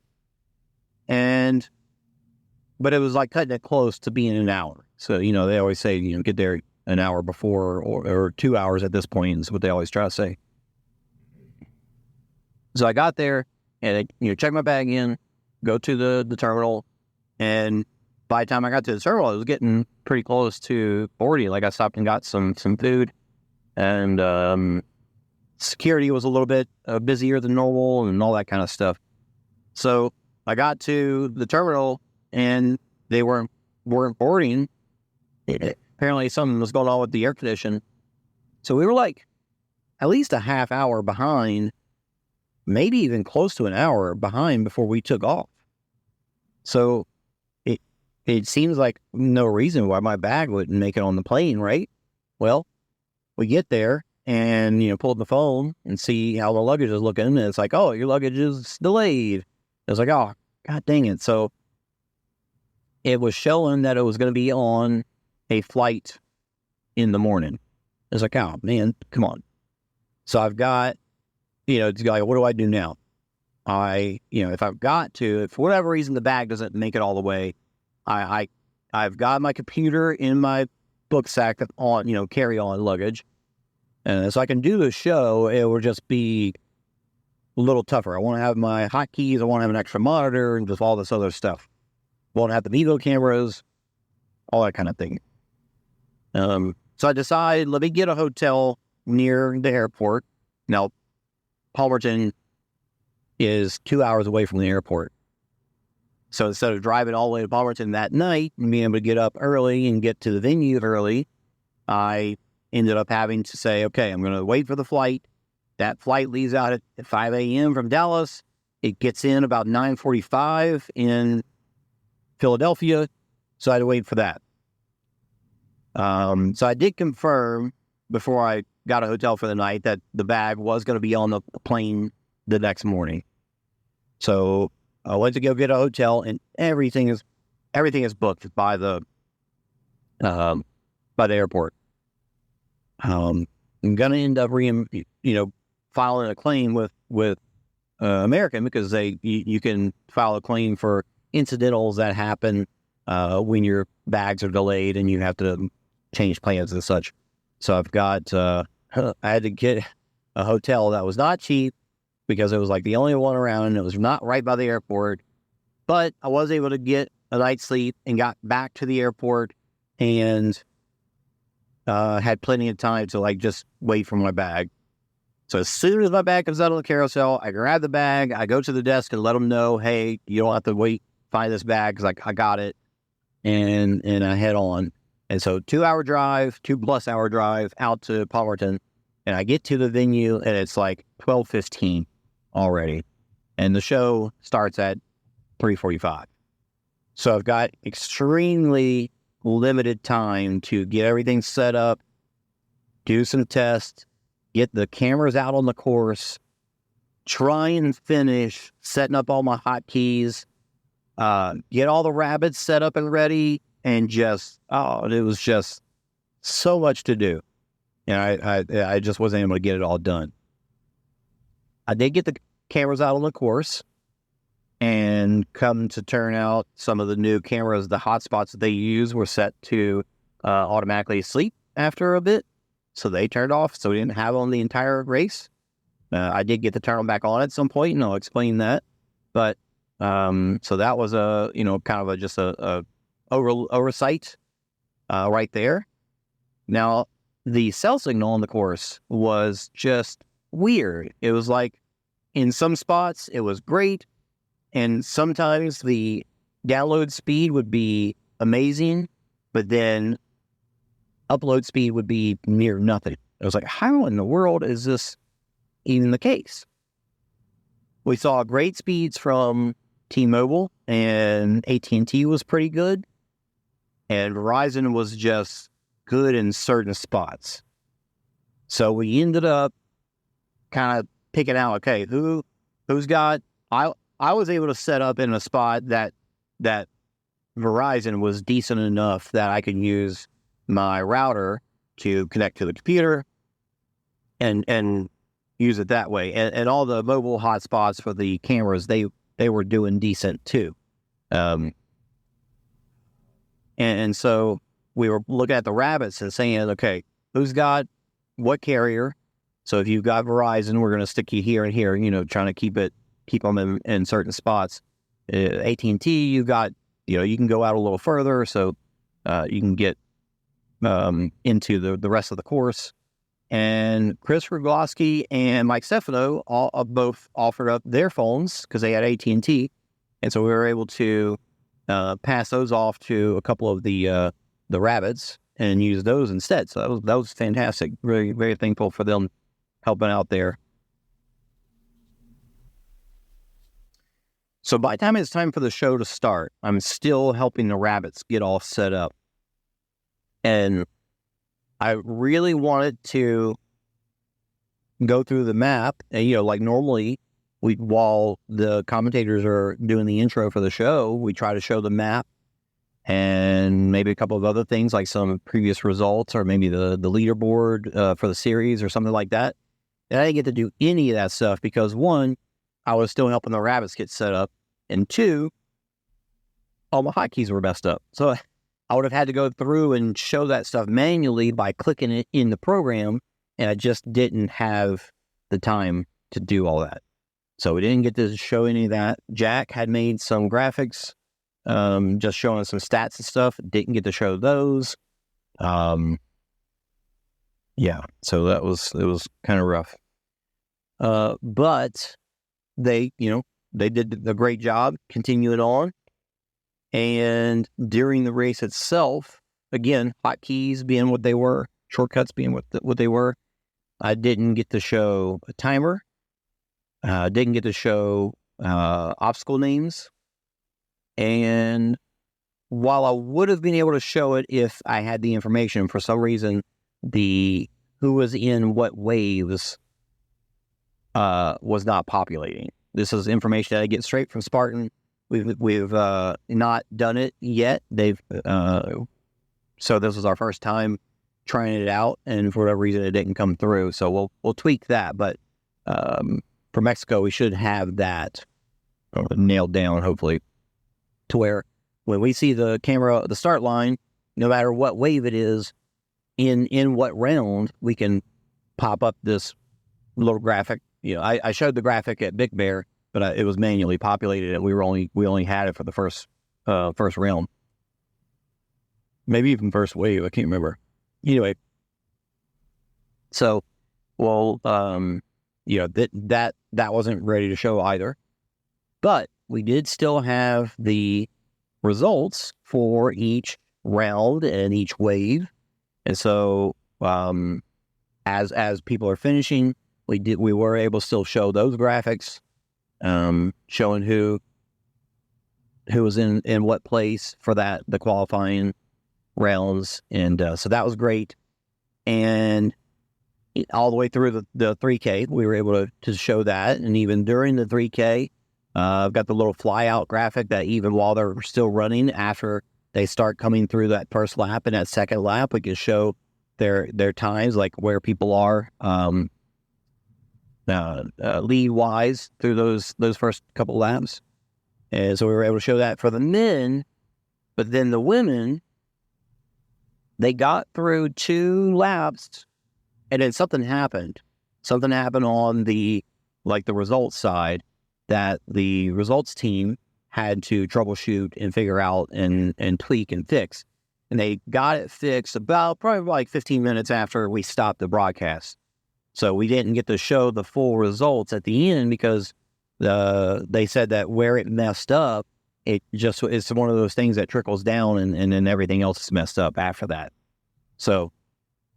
but it was like cutting it close to being an hour. So they always say get there an hour before or 2 hours at this point is what they always try to say. So I got there and check my bag in, go to the terminal, and by the time I got to the terminal, it was getting pretty close to 40. Like I stopped and got some food, and security was a little bit busier than normal and all that kind of stuff. So I got to the terminal and they weren't boarding. Apparently something was going on with the air condition. So we were like at least a half hour behind, maybe even close to an hour behind before we took off. So it seems like no reason why my bag wouldn't make it on the plane, right? Well, we get there and, pull up the phone and see how the luggage is looking. And it's like, oh, your luggage is delayed. It was like, oh, God dang it. So it was showing that it was going to be on a flight in the morning. It's like, oh, man, come on. So I've got, it's like, what do I do now? If I've got to, if for whatever reason the bag doesn't make it all the way, I've got my computer in my book sack on, carry-on luggage. And so I can do the show. It will just be a little tougher. I want to have my hotkeys. I want to have an extra monitor and just all this other stuff. I want to have the Vivo cameras, all that kind of thing. So I decided, let me get a hotel near the airport. Now, Palmerton is 2 hours away from the airport. So instead of driving all the way to Palmerton that night and being able to get up early and get to the venue early, I ended up having to say, okay, I'm going to wait for the flight. That flight leaves out at 5 a.m. from Dallas. It gets in about 9:45 in Philadelphia. So I had to wait for that. So I did confirm before I got a hotel for the night that the bag was going to be on the plane the next morning. So I went to go get a hotel, and everything is booked by the airport. I'm gonna end up filing a claim with American, because you can file a claim for incidentals that happen when your bags are delayed and you have to change plans and such. So I've got I had to get a hotel that was not cheap, because it was like the only one around, and it was not right by the airport. But I was able to get a night's sleep and got back to the airport and had plenty of time to just wait for my bag. So as soon as my bag comes out on the carousel, I grab the bag, I go to the desk and let them know, hey, you don't have to wait, find this bag because I got it, and I head on. And so 2-hour drive, 2+ hour drive out to Palmerton, and I get to the venue and it's like 12:15 already, and the show starts at 3:45. So I've got extremely limited time to get everything set up, do some tests, get the cameras out on the course, try and finish setting up all my hotkeys, get all the rabbits set up and ready, and it was just so much to do. And I just wasn't able to get it all done. I did get the cameras out on the course, and come to turn out, some of the new cameras, the hotspots that they use were set to automatically sleep after a bit. So they turned off, so we didn't have on the entire race. I did get to turn them back on at some point, and I'll explain that. But so that was kind of just a oversight right there. Now, the cell signal on the course was just weird. It was like, in some spots, it was great. And sometimes the download speed would be amazing, but then upload speed would be near nothing. I was like, how in the world is this even the case? We saw great speeds from T-Mobile, and AT&T was pretty good, and Verizon was just good in certain spots. So we ended up kind of picking out, okay, who's got... I was able to set up in a spot that Verizon was decent enough that I could use my router to connect to the computer and use it that way. And all the mobile hotspots for the cameras, they were doing decent too. And so we were looking at the rabbits and saying, okay, who's got what carrier? So if you've got Verizon, we're going to stick you here and here, trying to keep them in certain spots. AT&T, you got, you can go out a little further, so you can get into the rest of the course. And Chris Rogowski and Mike Stefano both offered up their phones because they had AT&T, and so we were able to pass those off to a couple of the rabbits and use those instead. So that was fantastic. Very, very thankful for them helping out there. So by the time it's time for the show to start, I'm still helping the rabbits get all set up. And I really wanted to go through the map. And, like normally, while the commentators are doing the intro for the show, we try to show the map and maybe a couple of other things like some previous results or maybe the leaderboard for the series or something like that. And I didn't get to do any of that stuff because, one, I was still helping the rabbits get set up, and two, all my hotkeys were messed up. So I would have had to go through and show that stuff manually by clicking it in the program, and I just didn't have the time to do all that. So we didn't get to show any of that. Jack had made some graphics, just showing some stats and stuff. Didn't get to show those. Yeah, so it was kind of rough. But they did a great job continuing on. And during the race itself, again, hotkeys being what they were, shortcuts being what they were, I didn't get to show a timer. Didn't get to show obstacle names. And while I would have been able to show it if I had the information, for some reason, who was in what waves was not populating. This is information that I get straight from Spartan. We've not done it yet. So this was our first time trying it out, and for whatever reason, it didn't come through. So we'll tweak that. But for Mexico, we should have that nailed down, hopefully, to where when we see the camera at the start line, no matter what wave it is, in what round, we can pop up this little graphic. I showed the graphic at Big Bear, but it was manually populated, and we only had it for the first round, maybe even first wave. I can't remember. Anyway, so that wasn't ready to show either. But we did still have the results for each round and each wave. And so as people are finishing, we were able to still show those graphics, showing who was in what place for the qualifying rounds. And so that was great. And all the way through the 3K, we were able to show that. And even during the 3K, I've got the little fly out graphic that even while they're still running, after they start coming through that first lap and that second lap, we can show their times, like where people are lead wise through those first couple laps. And so we were able to show that for the men. But then the women, they got through 2 laps, and then something happened. Something happened on the results side that the results team had to troubleshoot and figure out and tweak and fix. And they got it fixed probably like 15 minutes after we stopped the broadcast. So we didn't get to show the full results at the end because they said that where it messed up, it's one of those things that trickles down and then everything else is messed up after that. So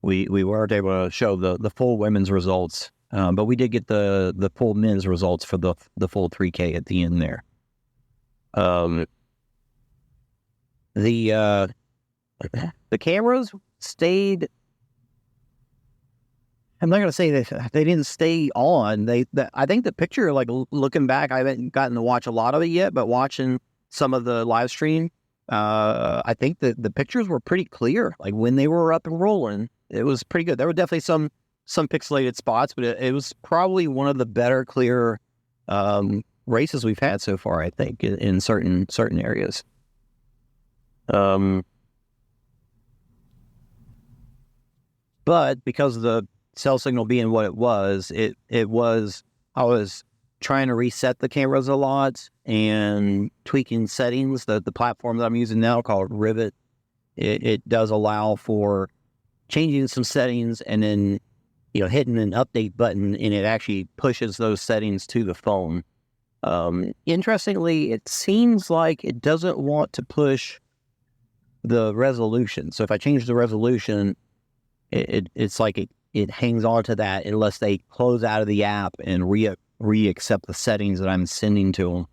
we weren't able to show the full women's results, but we did get the full men's results for the full 3K at the end there. The cameras stayed. I'm not going to say that they didn't stay on. I think the picture, like looking back, I haven't gotten to watch a lot of it yet, but watching some of the live stream, I think that the pictures were pretty clear. Like when they were up and rolling, it was pretty good. There were definitely some pixelated spots, but it was probably one of the better, clear races we've had so far, I think, in certain areas. But because of the cell signal being what it was, I was trying to reset the cameras a lot and tweaking settings. The platform that I'm using now called Rivet, it does allow for changing some settings and then hitting an update button, and it actually pushes those settings to the phone. Interestingly, it seems like it doesn't want to push the resolution. So if I change the resolution, it's like it hangs on to that unless they close out of the app and re-accept the settings that I'm sending to them.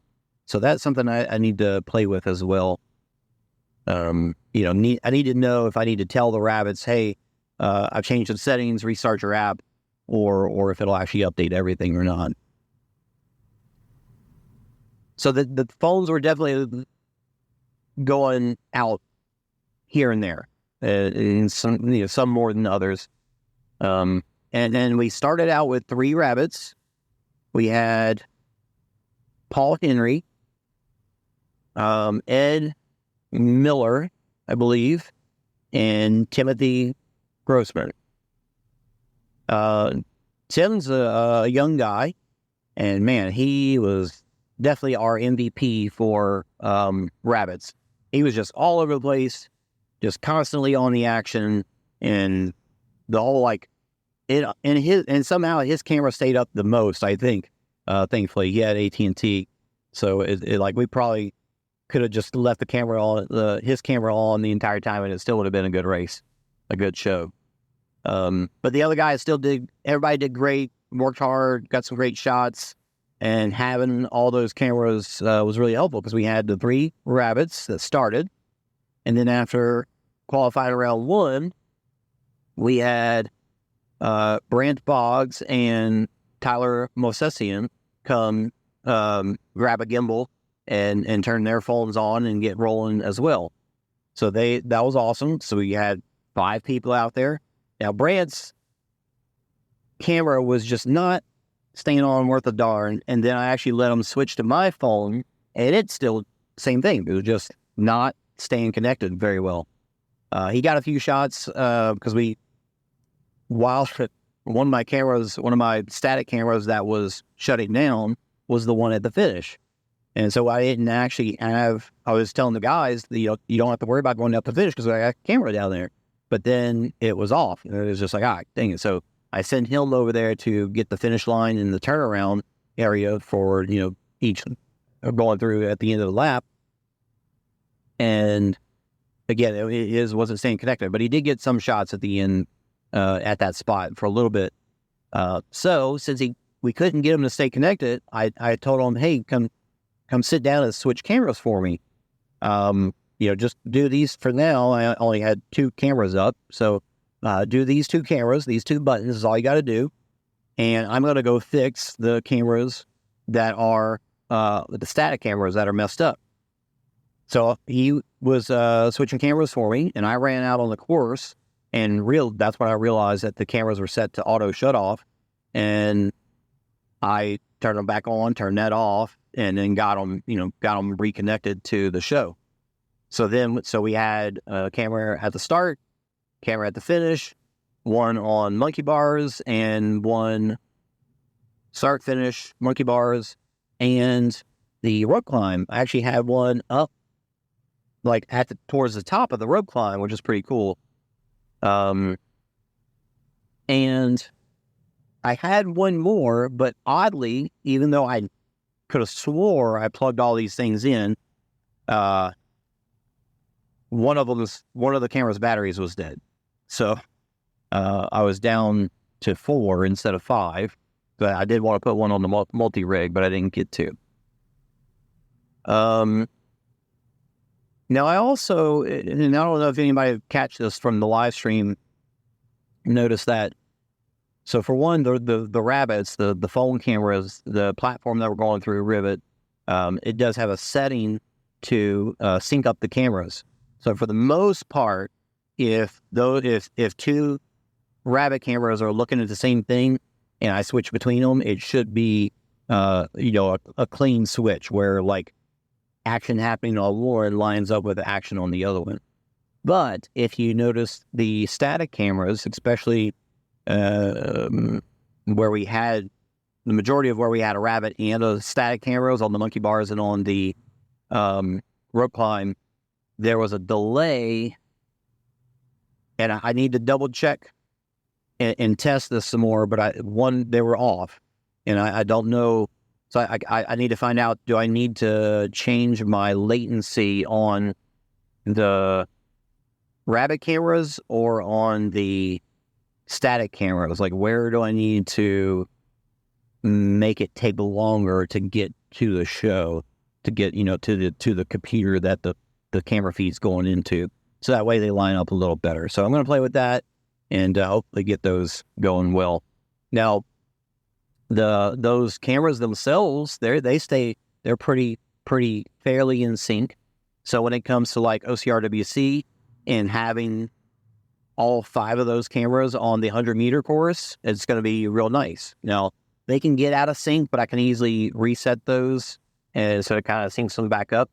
So that's something I need to play with as well. I need to know if I need to tell the rabbits, hey, I've changed the settings, restart your app, or if it'll actually update everything or not. So the phones were definitely going out here and there, and some more than others. And then we started out with 3 rabbits. We had Paul Henry, Ed Miller, I believe, and Timothy Grossman. Tim's a young guy, and man, he was definitely our MVP for rabbits. He was just all over the place, just constantly on the action, and the whole and somehow his camera stayed up the most. I think, thankfully, he had AT&T, so we probably could have just left the camera on, his camera on the entire time, and it still would have been a good race, a good show. But the other guys everybody did great, worked hard, got some great shots, and having all those cameras was really helpful because we had the 3 rabbits that started, and then after qualifying round 1, we had Brant Boggs and Tyler Mosesian come grab a gimbal and turn their phones on and get rolling as well. So that was awesome. So we had 5 people out there. Now Brant's camera was just not staying on worth a darn, and then I actually let him switch to my phone, and it's still same thing. It was just not staying connected very well. He got a few shots because while one of my static cameras that was shutting down was the one at the finish. And so I didn't actually I was telling the guys, you don't have to worry about going up the finish because I got a camera down there. But then it was off. And it was just like, dang it. So I sent him over there to get the finish line in the turnaround area for, each going through at the end of the lap. And again, it wasn't staying connected, but he did get some shots at the end at that spot for a little bit. So since we couldn't get him to stay connected, I told him, hey, come sit down and switch cameras for me. Just do these for now. I only had 2 cameras up. So do these 2 cameras, these 2 buttons is all you got to do. And I'm going to go fix the cameras that are, the static cameras that are messed up. So he was switching cameras for me, and I ran out on the course, and that's when I realized that the cameras were set to auto shut off, and I turned them back on, turned that off, and then got them reconnected to the show. So we had a camera at the start, camera at the finish, one on monkey bars, and one start finish monkey bars, and the rope climb. I actually had one up like towards the top of the rope climb, which is pretty cool. And I had one more, but oddly, even though I could have swore I plugged all these things in, one of the camera's batteries was dead. So I was down to 4 instead of 5. But I did want to put one on the multi-rig, but I didn't get to. Now, I also, and I don't know if anybody catch this from the live stream, noticed that. So for one, the rabbits, the phone cameras, the platform that we're going through, Rivet, it does have a setting to sync up the cameras. So for the most part, if 2 rabbit cameras are looking at the same thing and I switch between them, it should be a clean switch where like action happening on one lines up with action on the other one. But if you notice the static cameras, especially where we had the majority of where we had a rabbit and the static cameras on the monkey bars and on the rope climb, there was a delay, and I need to double check and test this some more. But they were off, and I don't know. So I need to find out, do I need to change my latency on the rabbit cameras or on the static cameras? Like, where do I need to make it take longer to get to the show, to get, to the computer that the camera feed's going into? So that way they line up a little better. So I'm going to play with that and hopefully get those going well. Now, those cameras themselves, they're pretty fairly in sync. So when it comes to like OCRWC and having all 5 of those cameras on the 100-meter course, it's going to be real nice. Now, they can get out of sync, but I can easily reset those, and so it kind of syncs them back up.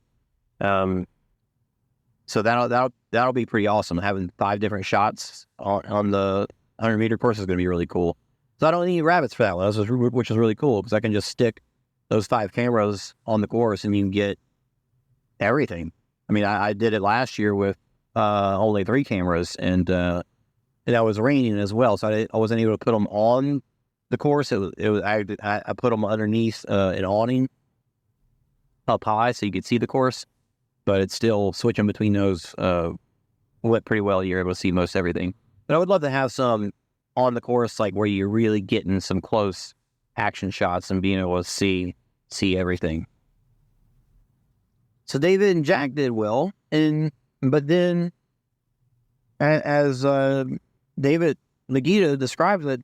So that'll be pretty awesome. Having 5 different shots on the 100-meter course is going to be really cool. So I don't need rabbits for that one, which is really cool because I can just stick those 5 cameras on the course and you can get everything. I mean, I did it last year with only 3 cameras, and it was raining as well, so I wasn't able to put them on the course. I put them underneath an awning up high so you could see the course, but it's still switching between those went pretty well. You're able to see most everything. But I would love to have some on the course, like where you're really getting some close action shots and being able to see everything. So David and Jack did well, but then as David Legita describes it,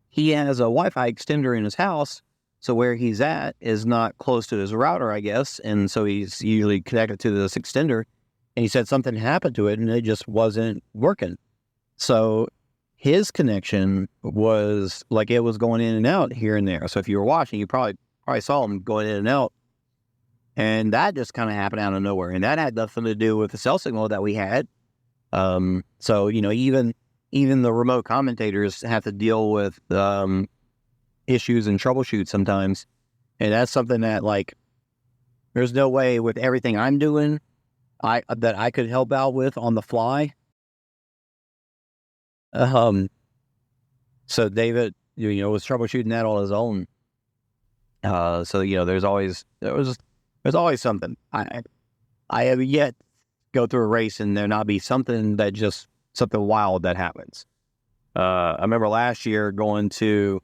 he has a Wi-Fi extender in his house, so where he's at is not close to his router, I guess, and so he's usually connected to this extender, and he said something happened to it and it just wasn't working. So his connection was like it was going in and out here and there. So if you were watching, you probably saw him going in and out. And that just kind of happened out of nowhere. And that had nothing to do with the cell signal that we had. So, even the remote commentators have to deal with issues and troubleshoot sometimes. And that's something that, like, there's no way with everything I'm doing that I could help out with on the fly. So David, was troubleshooting that on his own. So there's always something. I have yet go through a race and there not be something wild that happens. I remember last year going to,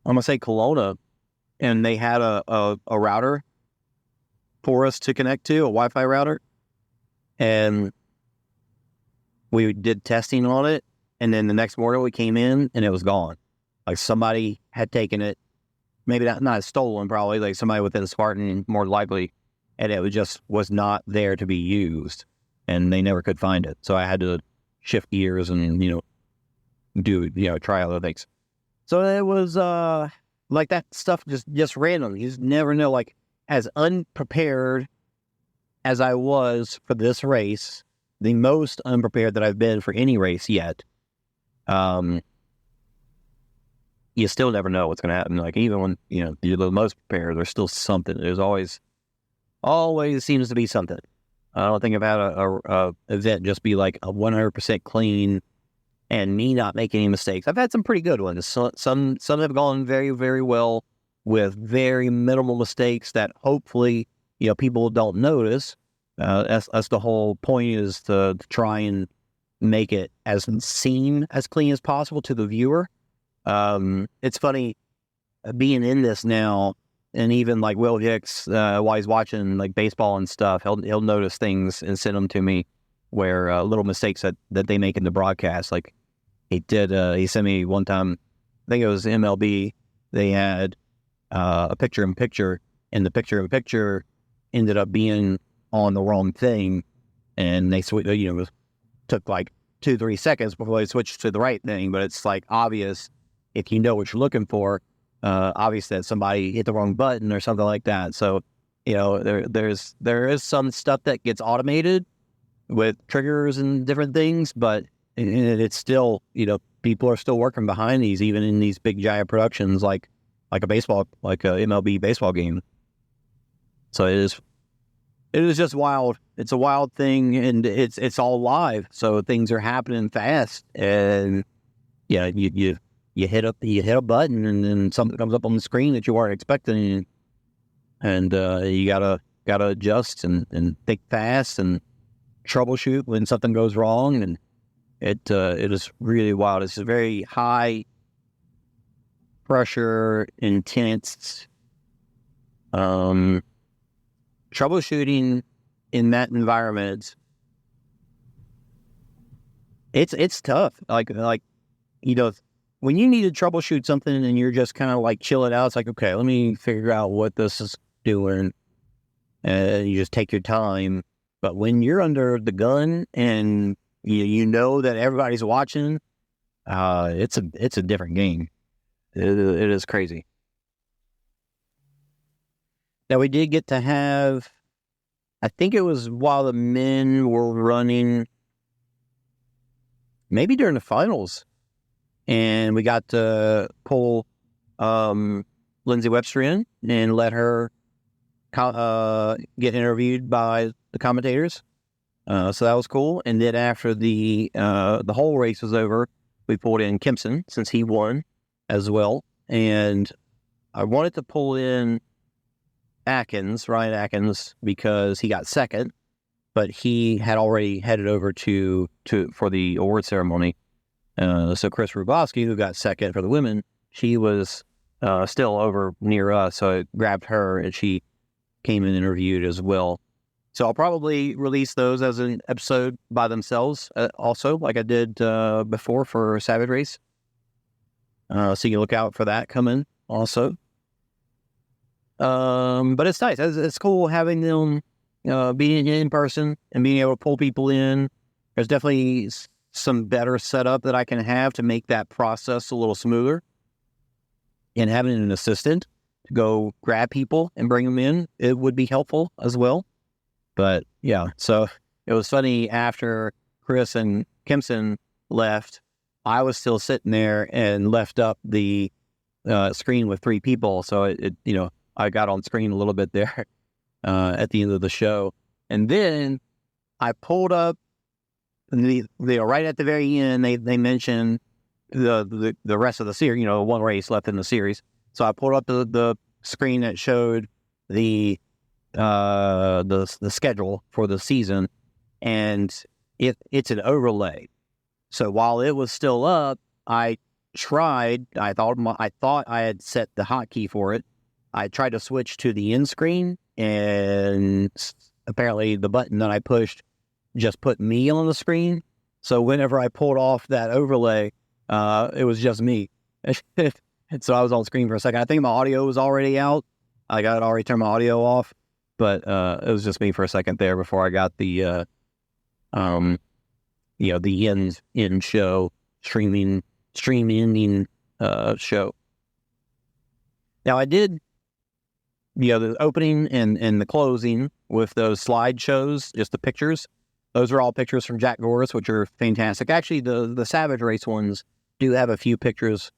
I'm gonna say Kelowna, and they had a router for us to connect to, a Wi-Fi router, and we did testing on it. And then the next morning we came in and it was gone. Like somebody had taken it, maybe not stolen, probably like somebody within Spartan, more likely, and it was not there to be used, and they never could find it. So I had to shift gears and try other things. So it was like that stuff just random. You just never know. Like as unprepared as I was for this race, the most unprepared that I've been for any race yet. You still never know what's going to happen. Like even when you're the most prepared, there's still something. There's always seems to be something. I don't think I've had a event just be like a 100% clean and me not make any mistakes. I've had some pretty good ones. Some have gone very, very well with very minimal mistakes that hopefully people don't notice. That's the whole point, is to try and make it seem as clean as possible to the viewer. It's funny being in this now, and even like Will Hicks, while he's watching like baseball and stuff, he'll notice things and send them to me where little mistakes that they make in the broadcast. Like he sent me one time, I think it was MLB. They had a picture-in-picture, and the picture-in-picture ended up being on the wrong thing, and they took like 2-3 seconds before they switched to the right thing. But it's like obvious if you know what you're looking for. Obvious that somebody hit the wrong button or something like that. So there is some stuff that gets automated with triggers and different things, but it's still people are still working behind these, even in these big giant productions like a MLB baseball game. So it is just wild. It's a wild thing, and it's all live, so things are happening fast, and you hit a button, and then something comes up on the screen that you weren't expecting, and you gotta adjust and think fast and troubleshoot when something goes wrong, and it is really wild. It's a very high pressure, intense troubleshooting in that environment. It's tough. Like when you need to troubleshoot something and you're just kind of like chilling out, it's like, okay, let me figure out what this is doing. And you just take your time. But when you're under the gun and you know that everybody's watching, it's a different game. It is crazy. Now we did get to have, I think it was while the men were running, maybe during the finals, and we got to pull Lindsay Webster in and let her get interviewed by the commentators. So that was cool. And then after the whole race was over, we pulled in Kempson, since he won as well. And I wanted to pull in Ryan Atkins, because he got second, but he had already headed over for the award ceremony. So Chris Rubowski, who got second for the women, she was still over near us, so I grabbed her and she came and interviewed as well. So I'll probably release those as an episode by themselves, also, like I did before for Savage Race. So you can look out for that coming also. But it's nice. It's cool having them being in person and being able to pull people in. There's definitely some better setup that I can have to make that process a little smoother. And having an assistant to go grab people and bring them in, it would be helpful as well. But yeah, so it was funny, after Chris and Kempson left, I was still sitting there and left up the screen with 3 people. So I got on screen a little bit there at the end of the show. And then I pulled up right at the very end, they mentioned the rest of the series, one race left in the series. So I pulled up the screen that showed the schedule for the season, and it's an overlay. So while it was still up, I thought I had set the hotkey for it. I tried to switch to the end screen, and apparently the button that I pushed just put me on the screen. So whenever I pulled off that overlay, it was just me. And so I was on screen for a second. I think my audio was already out. I got already turned my audio off, but it was just me for a second there before I got the the end show stream ending show. Now I did the opening and the closing with those slideshows, just the pictures. Those are all pictures from Jack Goris, which are fantastic. Actually, the Savage Race ones do have a few pictures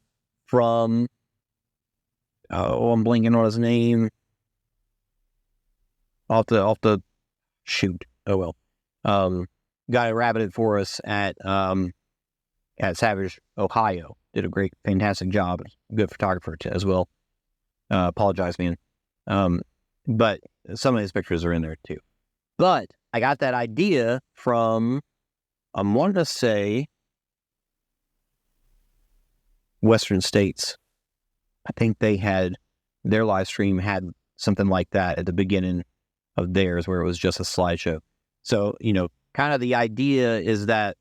from, I'm blanking on his name. Off the shoot. Oh, well. Guy who rabbited for us at Savage, Ohio. Did a great, fantastic job. Good photographer as well. Apologize, man. But some of his pictures are in there too. But I got that idea from, I wanted to say, Western States. I think they had, their live stream had something like that at the beginning of theirs, where it was just a slideshow. So, kind of the idea is that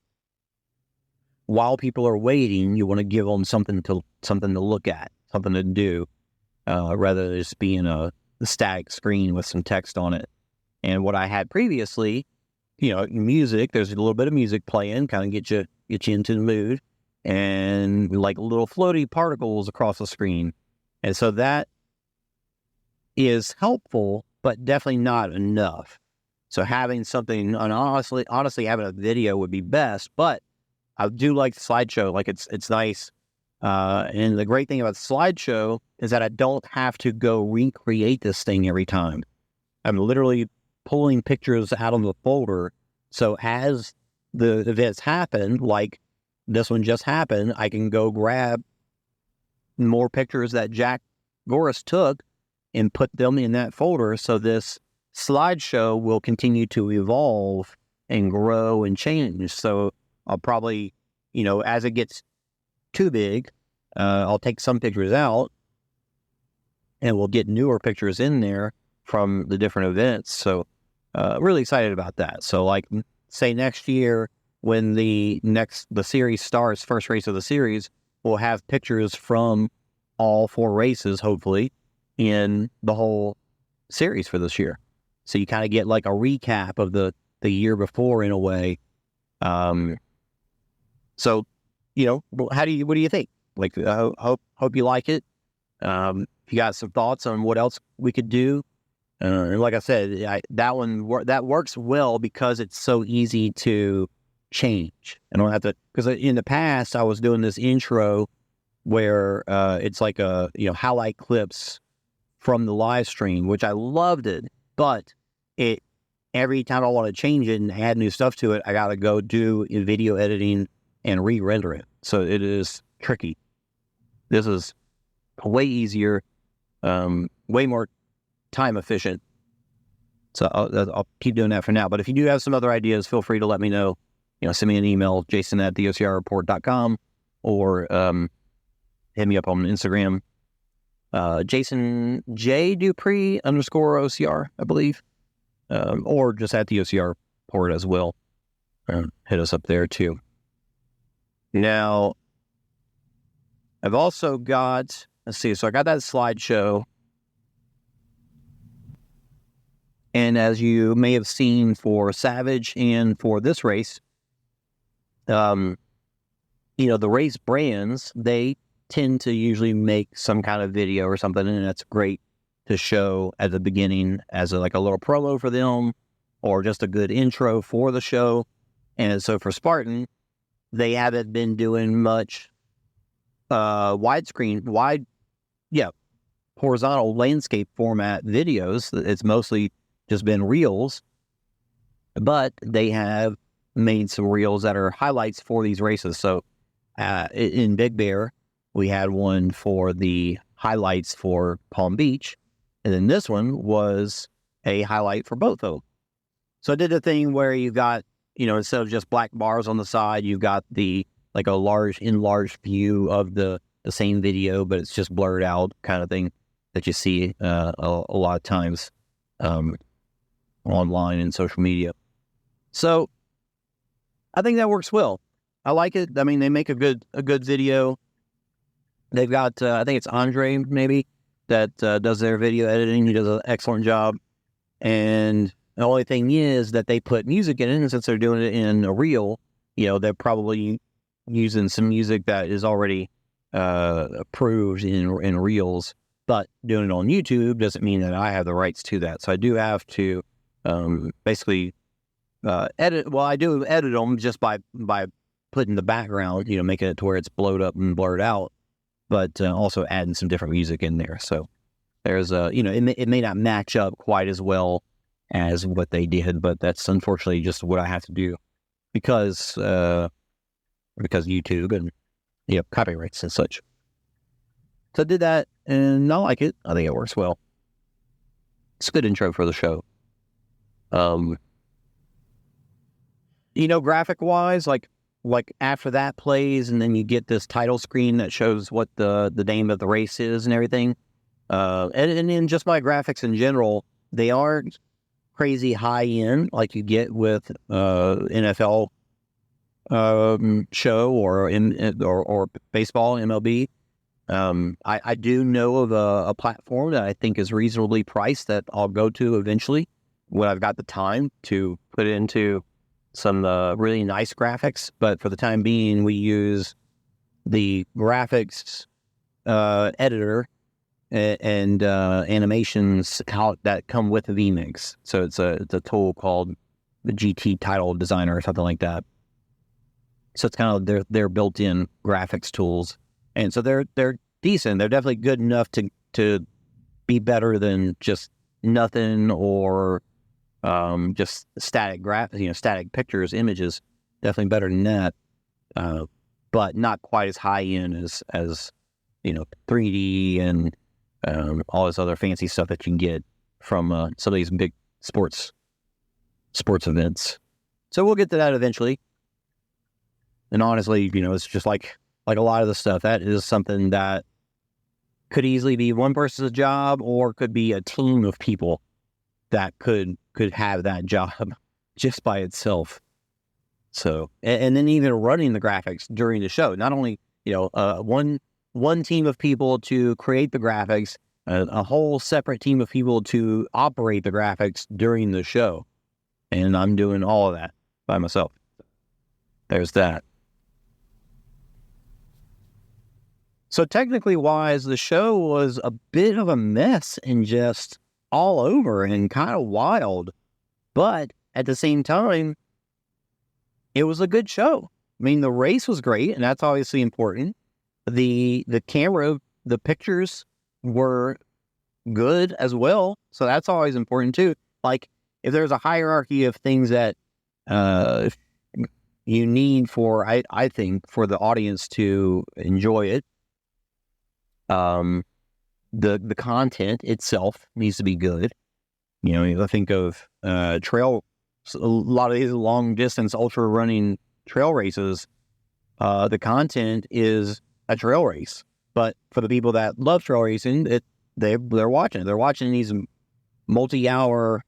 while people are waiting, you want to give them something to look at, something to do, rather than just being a static screen with some text on it. And what I had previously, music, there's a little bit of music playing, kind of get you into the mood, and like little floaty particles across the screen. And so that is helpful, but definitely not enough. So having something, and honestly, having a video would be best, but I do like the slideshow. Like it's nice. And the great thing about the slideshow is that I don't have to go recreate this thing every time. I'm literally pulling pictures out of the folder. So as the events happen, like this one just happened, I can go grab more pictures that Jack Goris took and put them in that folder. So this slideshow will continue to evolve and grow and change. So I'll probably, as it gets too big, I'll take some pictures out and we'll get newer pictures in there from the different events. So really excited about that. So like say next year when the series starts, first race of the series, we'll have pictures from all 4 races, hopefully, in the whole series for this year. So you kind of get like a recap of the year before in a way. So, what do you think? Like, hope you like it. If you got some thoughts on what else we could do. And like I said, that works well because it's so easy to change. I don't have to, because in the past I was doing this intro where it's like a highlight clips from the live stream, which I loved it, but every time I want to change it and add new stuff to it, I got to go do video editing and re-render it. So it is tricky. This is way easier, way more time efficient. So I'll keep doing that for now. But if you do have some other ideas, feel free to let me know. Send me an email, jason@theocrreport.com, or hit me up on Instagram, Jason J Dupree _OCR, I believe, or just at the OCR Report as well. Hit us up there too. Now, I've also got, let's see, so I got that slideshow. And as you may have seen for Savage and for this race, the race brands, they tend to usually make some kind of video or something, and that's great to show at the beginning as a little promo for them, or just a good intro for the show. And so for Spartan, they haven't been doing much horizontal landscape format videos. It's mostly just been reels, but they have made some reels that are highlights for these races. So in Big Bear, we had one for the highlights for Palm Beach. And then this one was a highlight for both of them. So I did a thing where you got, instead of just black bars on the side, you've got like a enlarged view of the same video, but it's just blurred out kind of thing that you see a lot of times online and social media. So I think that works well. I like it. I mean, they make a good video. They've got, I think it's Andre maybe that does their video editing. He does an excellent job. And the only thing is that they put music in it, and since they're doing it in a reel, they're probably using some music that is already approved in reels. But doing it on YouTube doesn't mean that I have the rights to that. So I do have to basically edit. Well, I do edit them just by putting the background, making it to where it's blowed up and blurred out, but also adding some different music in there. So there's it may not match up quite as well as what they did, but that's unfortunately just what I have to do because YouTube and copyrights and such. So I did that, and I like it. I think it works well. It's a good intro for the show. Graphic wise, like after that plays, and then you get this title screen that shows what the name of the race is and everything. And then just my graphics in general, they aren't crazy high end like you get with NFL show or baseball MLB. I do know of a platform that I think is reasonably priced that I'll go to eventually when I've got the time to put into some really nice graphics. But for the time being, we use the graphics editor and animations that come with the vMix. So it's a tool called the GT Title Designer or something like that. So it's kind of their built-in graphics tools, and so they're decent. They're definitely good enough to be better than just nothing or just static static pictures, images. Definitely better than that, but not quite as high end as 3D and all this other fancy stuff that you can get from some of these big sports events. So we'll get to that eventually. And honestly, it's just like a lot of the stuff, that is something that could easily be one person's job or could be a team of people that could have that job just by itself. So, and then even running the graphics during the show, not only, one team of people to create the graphics, a whole separate team of people to operate the graphics during the show. And I'm doing all of that by myself. There's that. So technically wise, the show was a bit of a mess and just all over and kind of wild. But at the same time, it was a good show. I mean, the race was great, and that's obviously important. The camera, the pictures were good as well. So that's always important too. Like if there's a hierarchy of things that you need for, I think, for the audience to enjoy it, the content itself needs to be good. I think of trail, a lot of these long distance ultra running trail races, the content is a trail race. But for the people that love trail racing, they're watching it. They're watching these multi-hour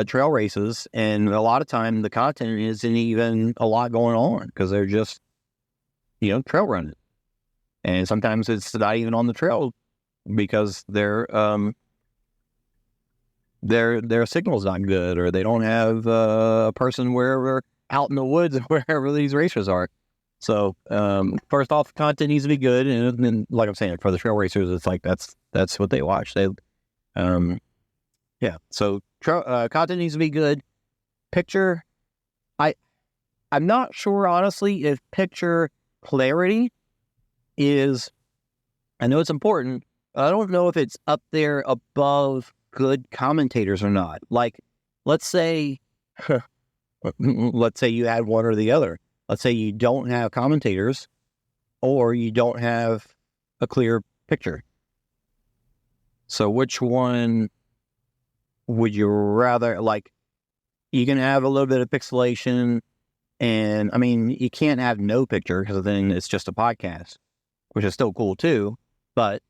trail races, and a lot of time the content isn't even a lot going on because they're just trail running. And sometimes it's not even on the trail because their signal's not good, or they don't have a person wherever out in the woods wherever these racers are. So first off, content needs to be good, and then like I'm saying, for the trail racers, it's like that's what they watch. So content needs to be good. Picture, I'm not sure honestly if picture clarity is, I know it's important, but I don't know if it's up there above good commentators or not. Like, let's say you had one or the other. Let's say you don't have commentators, or you don't have a clear picture. So which one would you rather, like, you can have a little bit of pixelation, and I mean, you can't have no picture because then it's just a podcast, which is still cool too, but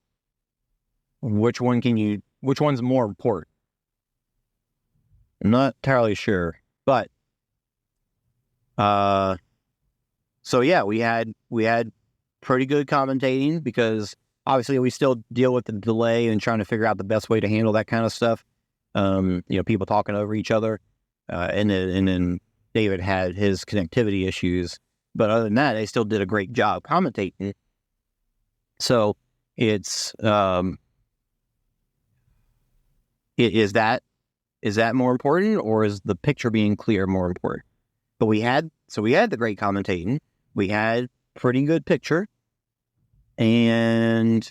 which one's more important? I'm not entirely sure, but, so yeah, we had pretty good commentating because obviously we still deal with the delay and trying to figure out the best way to handle that kind of stuff. People talking over each other, and then David had his connectivity issues, but other than that, they still did a great job commentating. So it's, is that more important, or is the picture being clear more important? But we had the great commentating, we had pretty good picture, and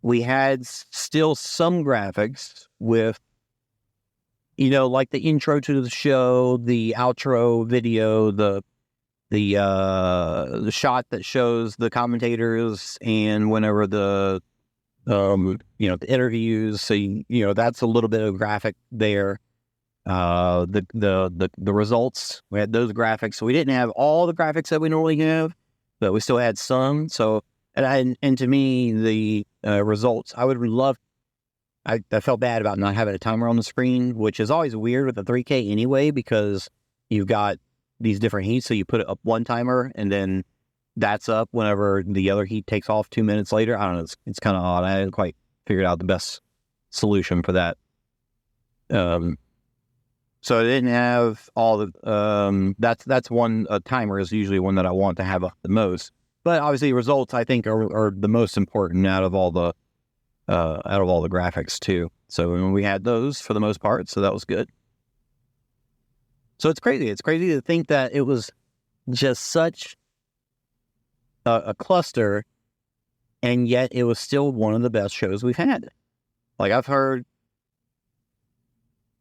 we had still some graphics with, like the intro to the show, the outro video, the shot that shows the commentators, and whenever the interviews. So that's a little bit of graphic there. The results, we had those graphics. So we didn't have all the graphics that we normally have, but we still had some. So and to me, the results, I would love. I felt bad about not having a timer on the screen, which is always weird with the 3K anyway, because you've got these different heats. So you put up one timer, and then that's up whenever the other heat takes off 2 minutes later. I don't know. It's kind of odd. I hadn't quite figured out the best solution for that. So I didn't have all the, that's one, a timer is usually one that I want to have up the most, but obviously results I think are the most important out of all the graphics too. So we had those for the most part. So that was good. So it's crazy. It's crazy to think that it was just such a cluster, and yet it was still one of the best shows we've had. Like I've heard,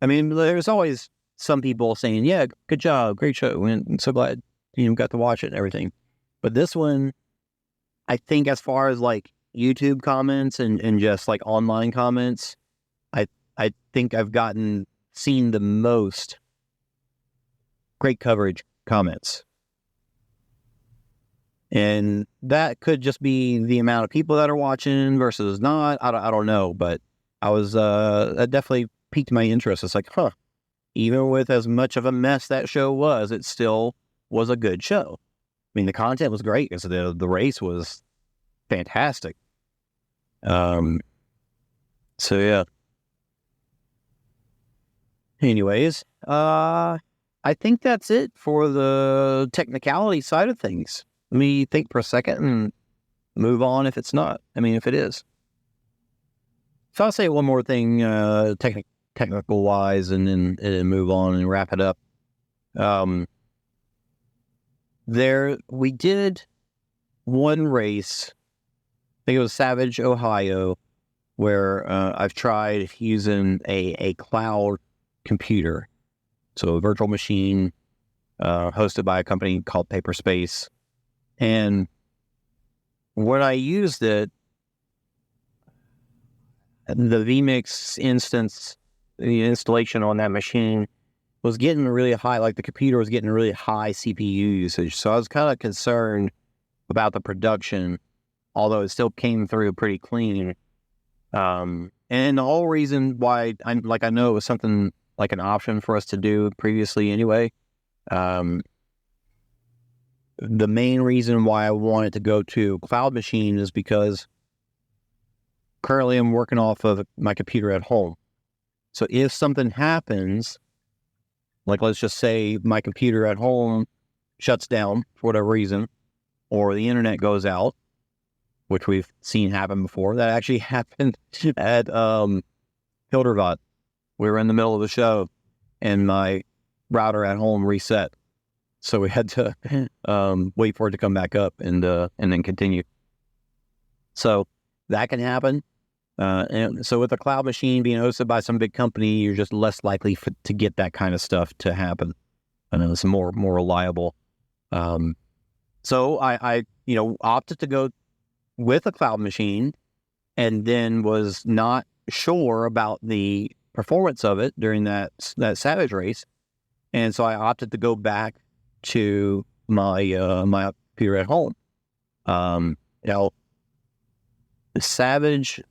I mean, there's always some people saying, yeah, good job, great show, and I'm so glad you got to watch it and everything. But this one, I think as far as like YouTube comments and just like online comments, I think I've seen the most great coverage comments. And that could just be the amount of people that are watching versus not. I don't know, but I was that definitely piqued my interest. It's like, even with as much of a mess that show was, it still was a good show. I mean, the content was great because the race was fantastic. So yeah. Anyways, I think that's it for the technicality side of things. Let me think for a second and move on if it's not. I mean, if it is. So I'll say one more thing, technical wise, and then move on and wrap it up. We did one race, I think it was Savage, Ohio, where I've tried using a cloud computer. So a virtual machine hosted by a company called Paperspace. And when I used it, the vMix instance, the installation on that machine was getting really high, like the computer was getting really high CPU usage. So I was kind of concerned about the production, although it still came through pretty clean. And the whole reason why I know it was something like an option for us to do previously anyway. The main reason why I wanted to go to cloud machine is because currently I'm working off of my computer at home. So if something happens, like let's just say my computer at home shuts down for whatever reason, or the internet goes out, which we've seen happen before. That actually happened at Hildervat. We were in the middle of the show and my router at home reset. So we had to wait for it to come back up and then continue. So that can happen. And so with a cloud machine being hosted by some big company, you're just less likely to get that kind of stuff to happen. And it's more reliable. So I opted to go with a cloud machine, and then was not sure about the performance of it during that Savage race, and so I opted to go back to my computer at home. The Savage,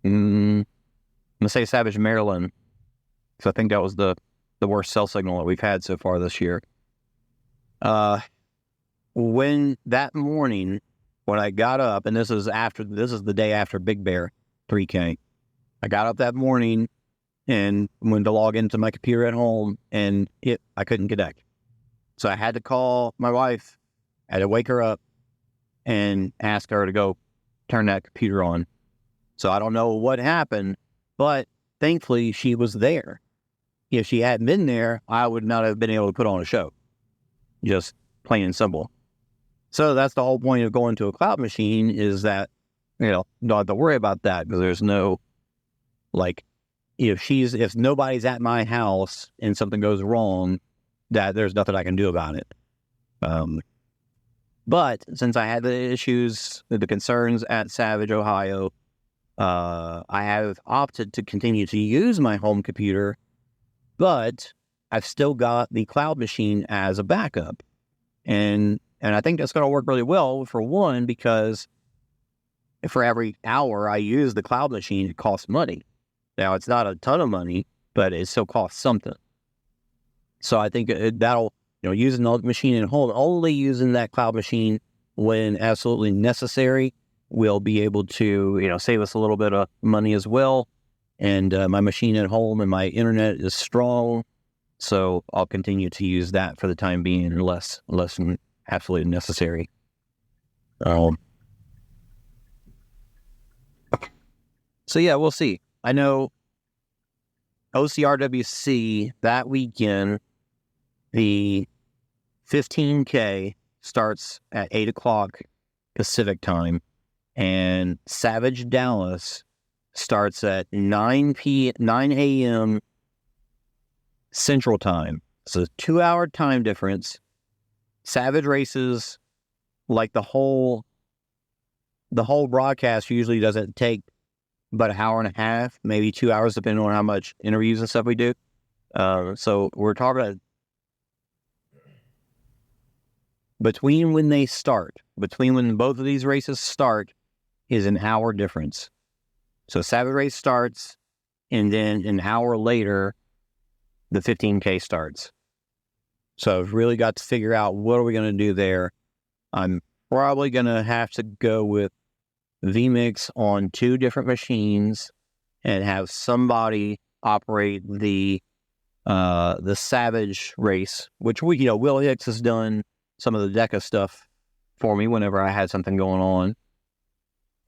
I'm gonna say Savage Maryland, because I think that was the worst cell signal that we've had so far this year. When that morning, when I got up, and this is the day after Big Bear 3K, I got up that morning and went to log into my computer at home, and I couldn't connect. So I had to call my wife. I had to wake her up and ask her to go turn that computer on. So I don't know what happened, but thankfully she was there. If she hadn't been there, I would not have been able to put on a show. Just plain and simple. So that's the whole point of going to a cloud machine, is that, don't have to worry about that, because there's no, if nobody's at my house and something goes wrong, that there's nothing I can do about it. But since I had the issues, the concerns at Savage, Ohio, I have opted to continue to use my home computer, but I've still got the cloud machine as a backup. And I think that's going to work really well, for one, because for every hour I use the cloud machine, it costs money. Now, it's not a ton of money, but it still costs something. So I think that'll, using the machine at home, only using that cloud machine when absolutely necessary, will be able to, save us a little bit of money as well. And my machine at home and my internet is strong, so I'll continue to use that for the time being, unless absolutely necessary. So yeah, we'll see. I know OCRWC that weekend, the 15K starts at 8 o'clock Pacific time, and Savage Dallas starts at 9 a.m. Central Time. So 2-hour time difference. Savage races, the whole broadcast usually doesn't take about an hour and a half, maybe 2 hours, depending on how much interviews and stuff we do. So we're talking about between when both of these races start is an hour difference. So Savage race starts, and then an hour later, the 15K starts. So I've really got to figure out what are we going to do there. I'm probably going to have to go with vMix on 2 different machines and have somebody operate the Savage race, which Will Hicks has done some of the DECA stuff for me whenever I had something going on.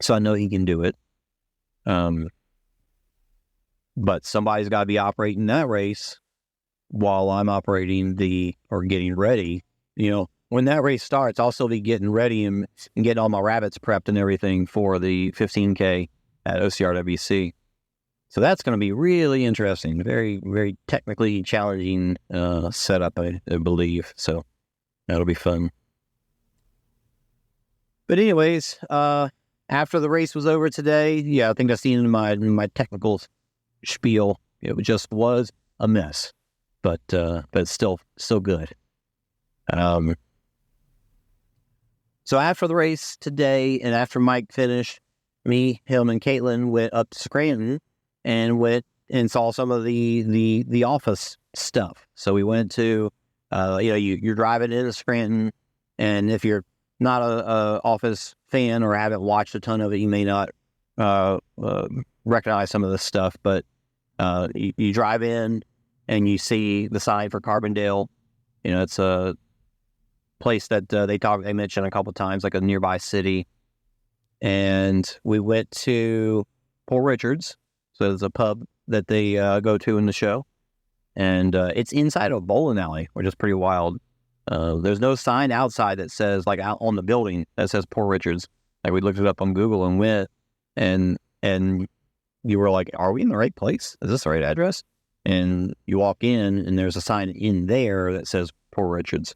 So I know he can do it. But somebody's got to be operating that race while I'm operating getting ready. When that race starts, I'll still be getting ready and getting all my rabbits prepped and everything for the 15K at OCRWC. So that's going to be really interesting. Very, very technically challenging setup, I believe. So that'll be fun. But anyways, after the race was over today, I think that's the end of my technical spiel. It just was a mess, but still good. So after the race today, and after Mike finished, me, him, and Caitlin went up to Scranton and went and saw some of the office stuff. So we went to, you're driving into Scranton, and if you're not a Office fan or haven't watched a ton of it, you may not recognize some of this stuff. But you drive in and you see the sign for Carbondale. It's a place that they mentioned a couple times, like a nearby city. And we went to Poor Richard's. So there's a pub that they go to in the show. And it's inside a bowling alley, which is pretty wild. There's no sign outside that says, out on the building, that says Poor Richard's. We looked it up on Google and went, and you were like, are we in the right place? Is this the right address? And you walk in, and there's a sign in there that says Poor Richard's.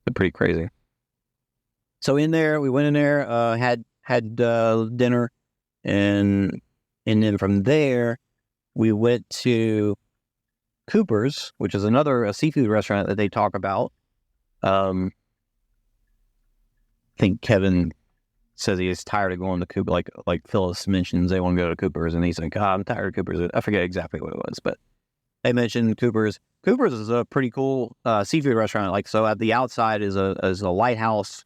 It's pretty crazy. So in there, we went in there, had dinner, and then from there, we went to Cooper's, which is a seafood restaurant that they talk about. I think Kevin says he is tired of going to Cooper. Like Phyllis mentions, they want to go to Cooper's, and he's like, I'm tired of Cooper's. I forget exactly what it was, but they mentioned Cooper's. Cooper's is a pretty cool seafood restaurant. Like, so at the outside is a lighthouse,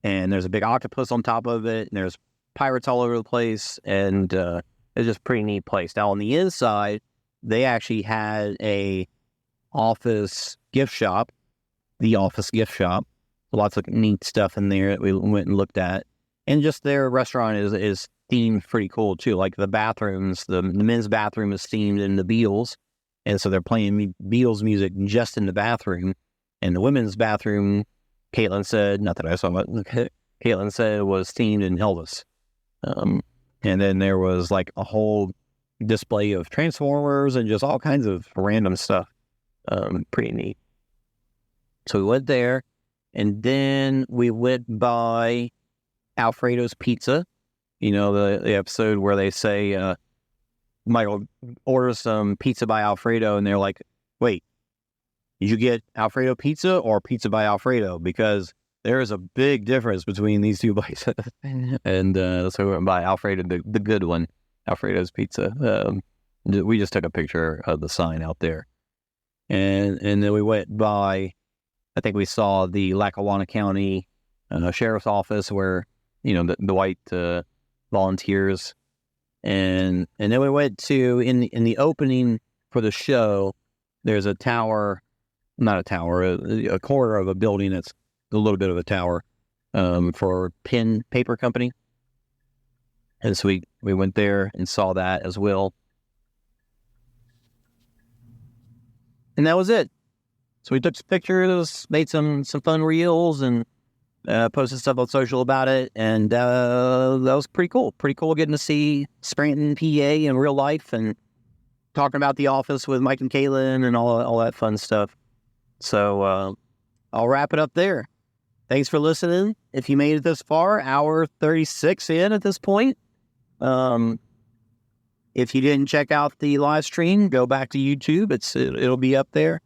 and there's a big octopus on top of it, and there's pirates all over the place, and it's just a pretty neat place. Now on the inside, they actually had a office gift shop, lots of neat stuff in there that we went and looked at. And just their restaurant is themed pretty cool too. Like the bathrooms, the men's bathroom is themed in the Beatles. And so they're playing Beatles music just in the bathroom. And the women's bathroom, Caitlin said, not that I saw it, Caitlin said was themed in Elvis. And then there was like a whole display of Transformers and just all kinds of random stuff. Pretty neat. So we went there, and then we went by Alfredo's Pizza. You know, the episode where they say, Michael orders some pizza by Alfredo, and they're like, wait, did you get Alfredo pizza or pizza by Alfredo? Because there is a big difference between these two places. And so we went by Alfredo, the good one, Alfredo's Pizza. We just took a picture of the sign out there. And then we went by, I think we saw the Lackawanna County Sheriff's Office where, you know, the white volunteers. And then we went to, in the opening for the show, there's a tower, not a tower, a corner of a building that's a little bit of a tower for Pen Paper Company. And so we went there and saw that as well. And that was it. So we took some pictures, made some fun reels, and posted stuff on social about it. And that was pretty cool. Pretty cool getting to see Scranton, PA in real life and talking about the office with Mike and Caitlin and all that fun stuff. So I'll wrap it up there. Thanks for listening. If you made it this far, hour 36 in at this point. If you didn't check out the live stream, go back to YouTube. It'll be up there,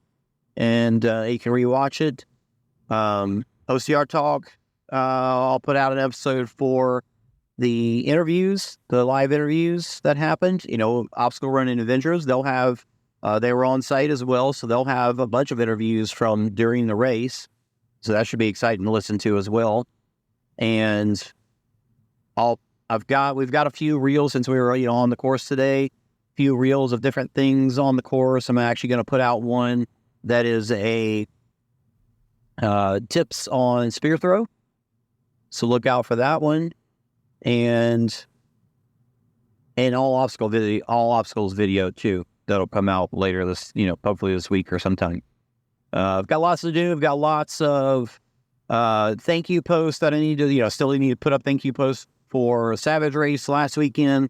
and you can rewatch it. OCR Talk, I'll put out an episode for the interviews, the live interviews that happened. You know, Obstacle Running Adventures, they'll have, they were on site as well, so they'll have a bunch of interviews from during the race. So that should be exciting to listen to as well. And we've got a few reels since we were, you know, on the course today, a few reels of different things on the course. I'm actually going to put out one that is a tips on spear throw. So look out for that one. And all obstacles video too. That'll come out later this, you know, hopefully this week or sometime. I've got lots to do. I've got lots of thank you posts that I need to, you know, still need to put up thank you posts for Savage Race last weekend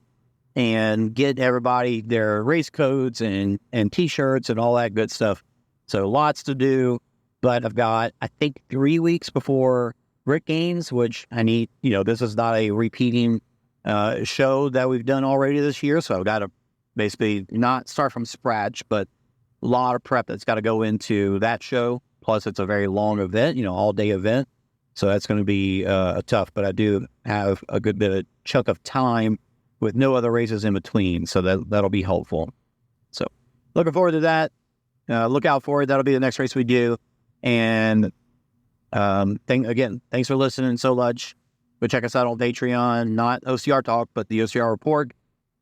and get everybody their race codes and t-shirts and all that good stuff. So lots to do, but I've got, I think, 3 weeks before Rick Gaines, which I need, you know, this is not a repeating show that we've done already this year. So I've got to basically not start from scratch, but a lot of prep that's got to go into that show. Plus, it's a very long event, you know, all-day event. So that's going to be tough. But I do have a good bit of chunk of time with no other races in between. So that'll be helpful. So looking forward to that. Look out for it. That'll be the next race we do. And thanks for listening so much. Go check us out on Patreon, not OCR Talk, but the OCR Report.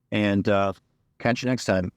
And catch you next time.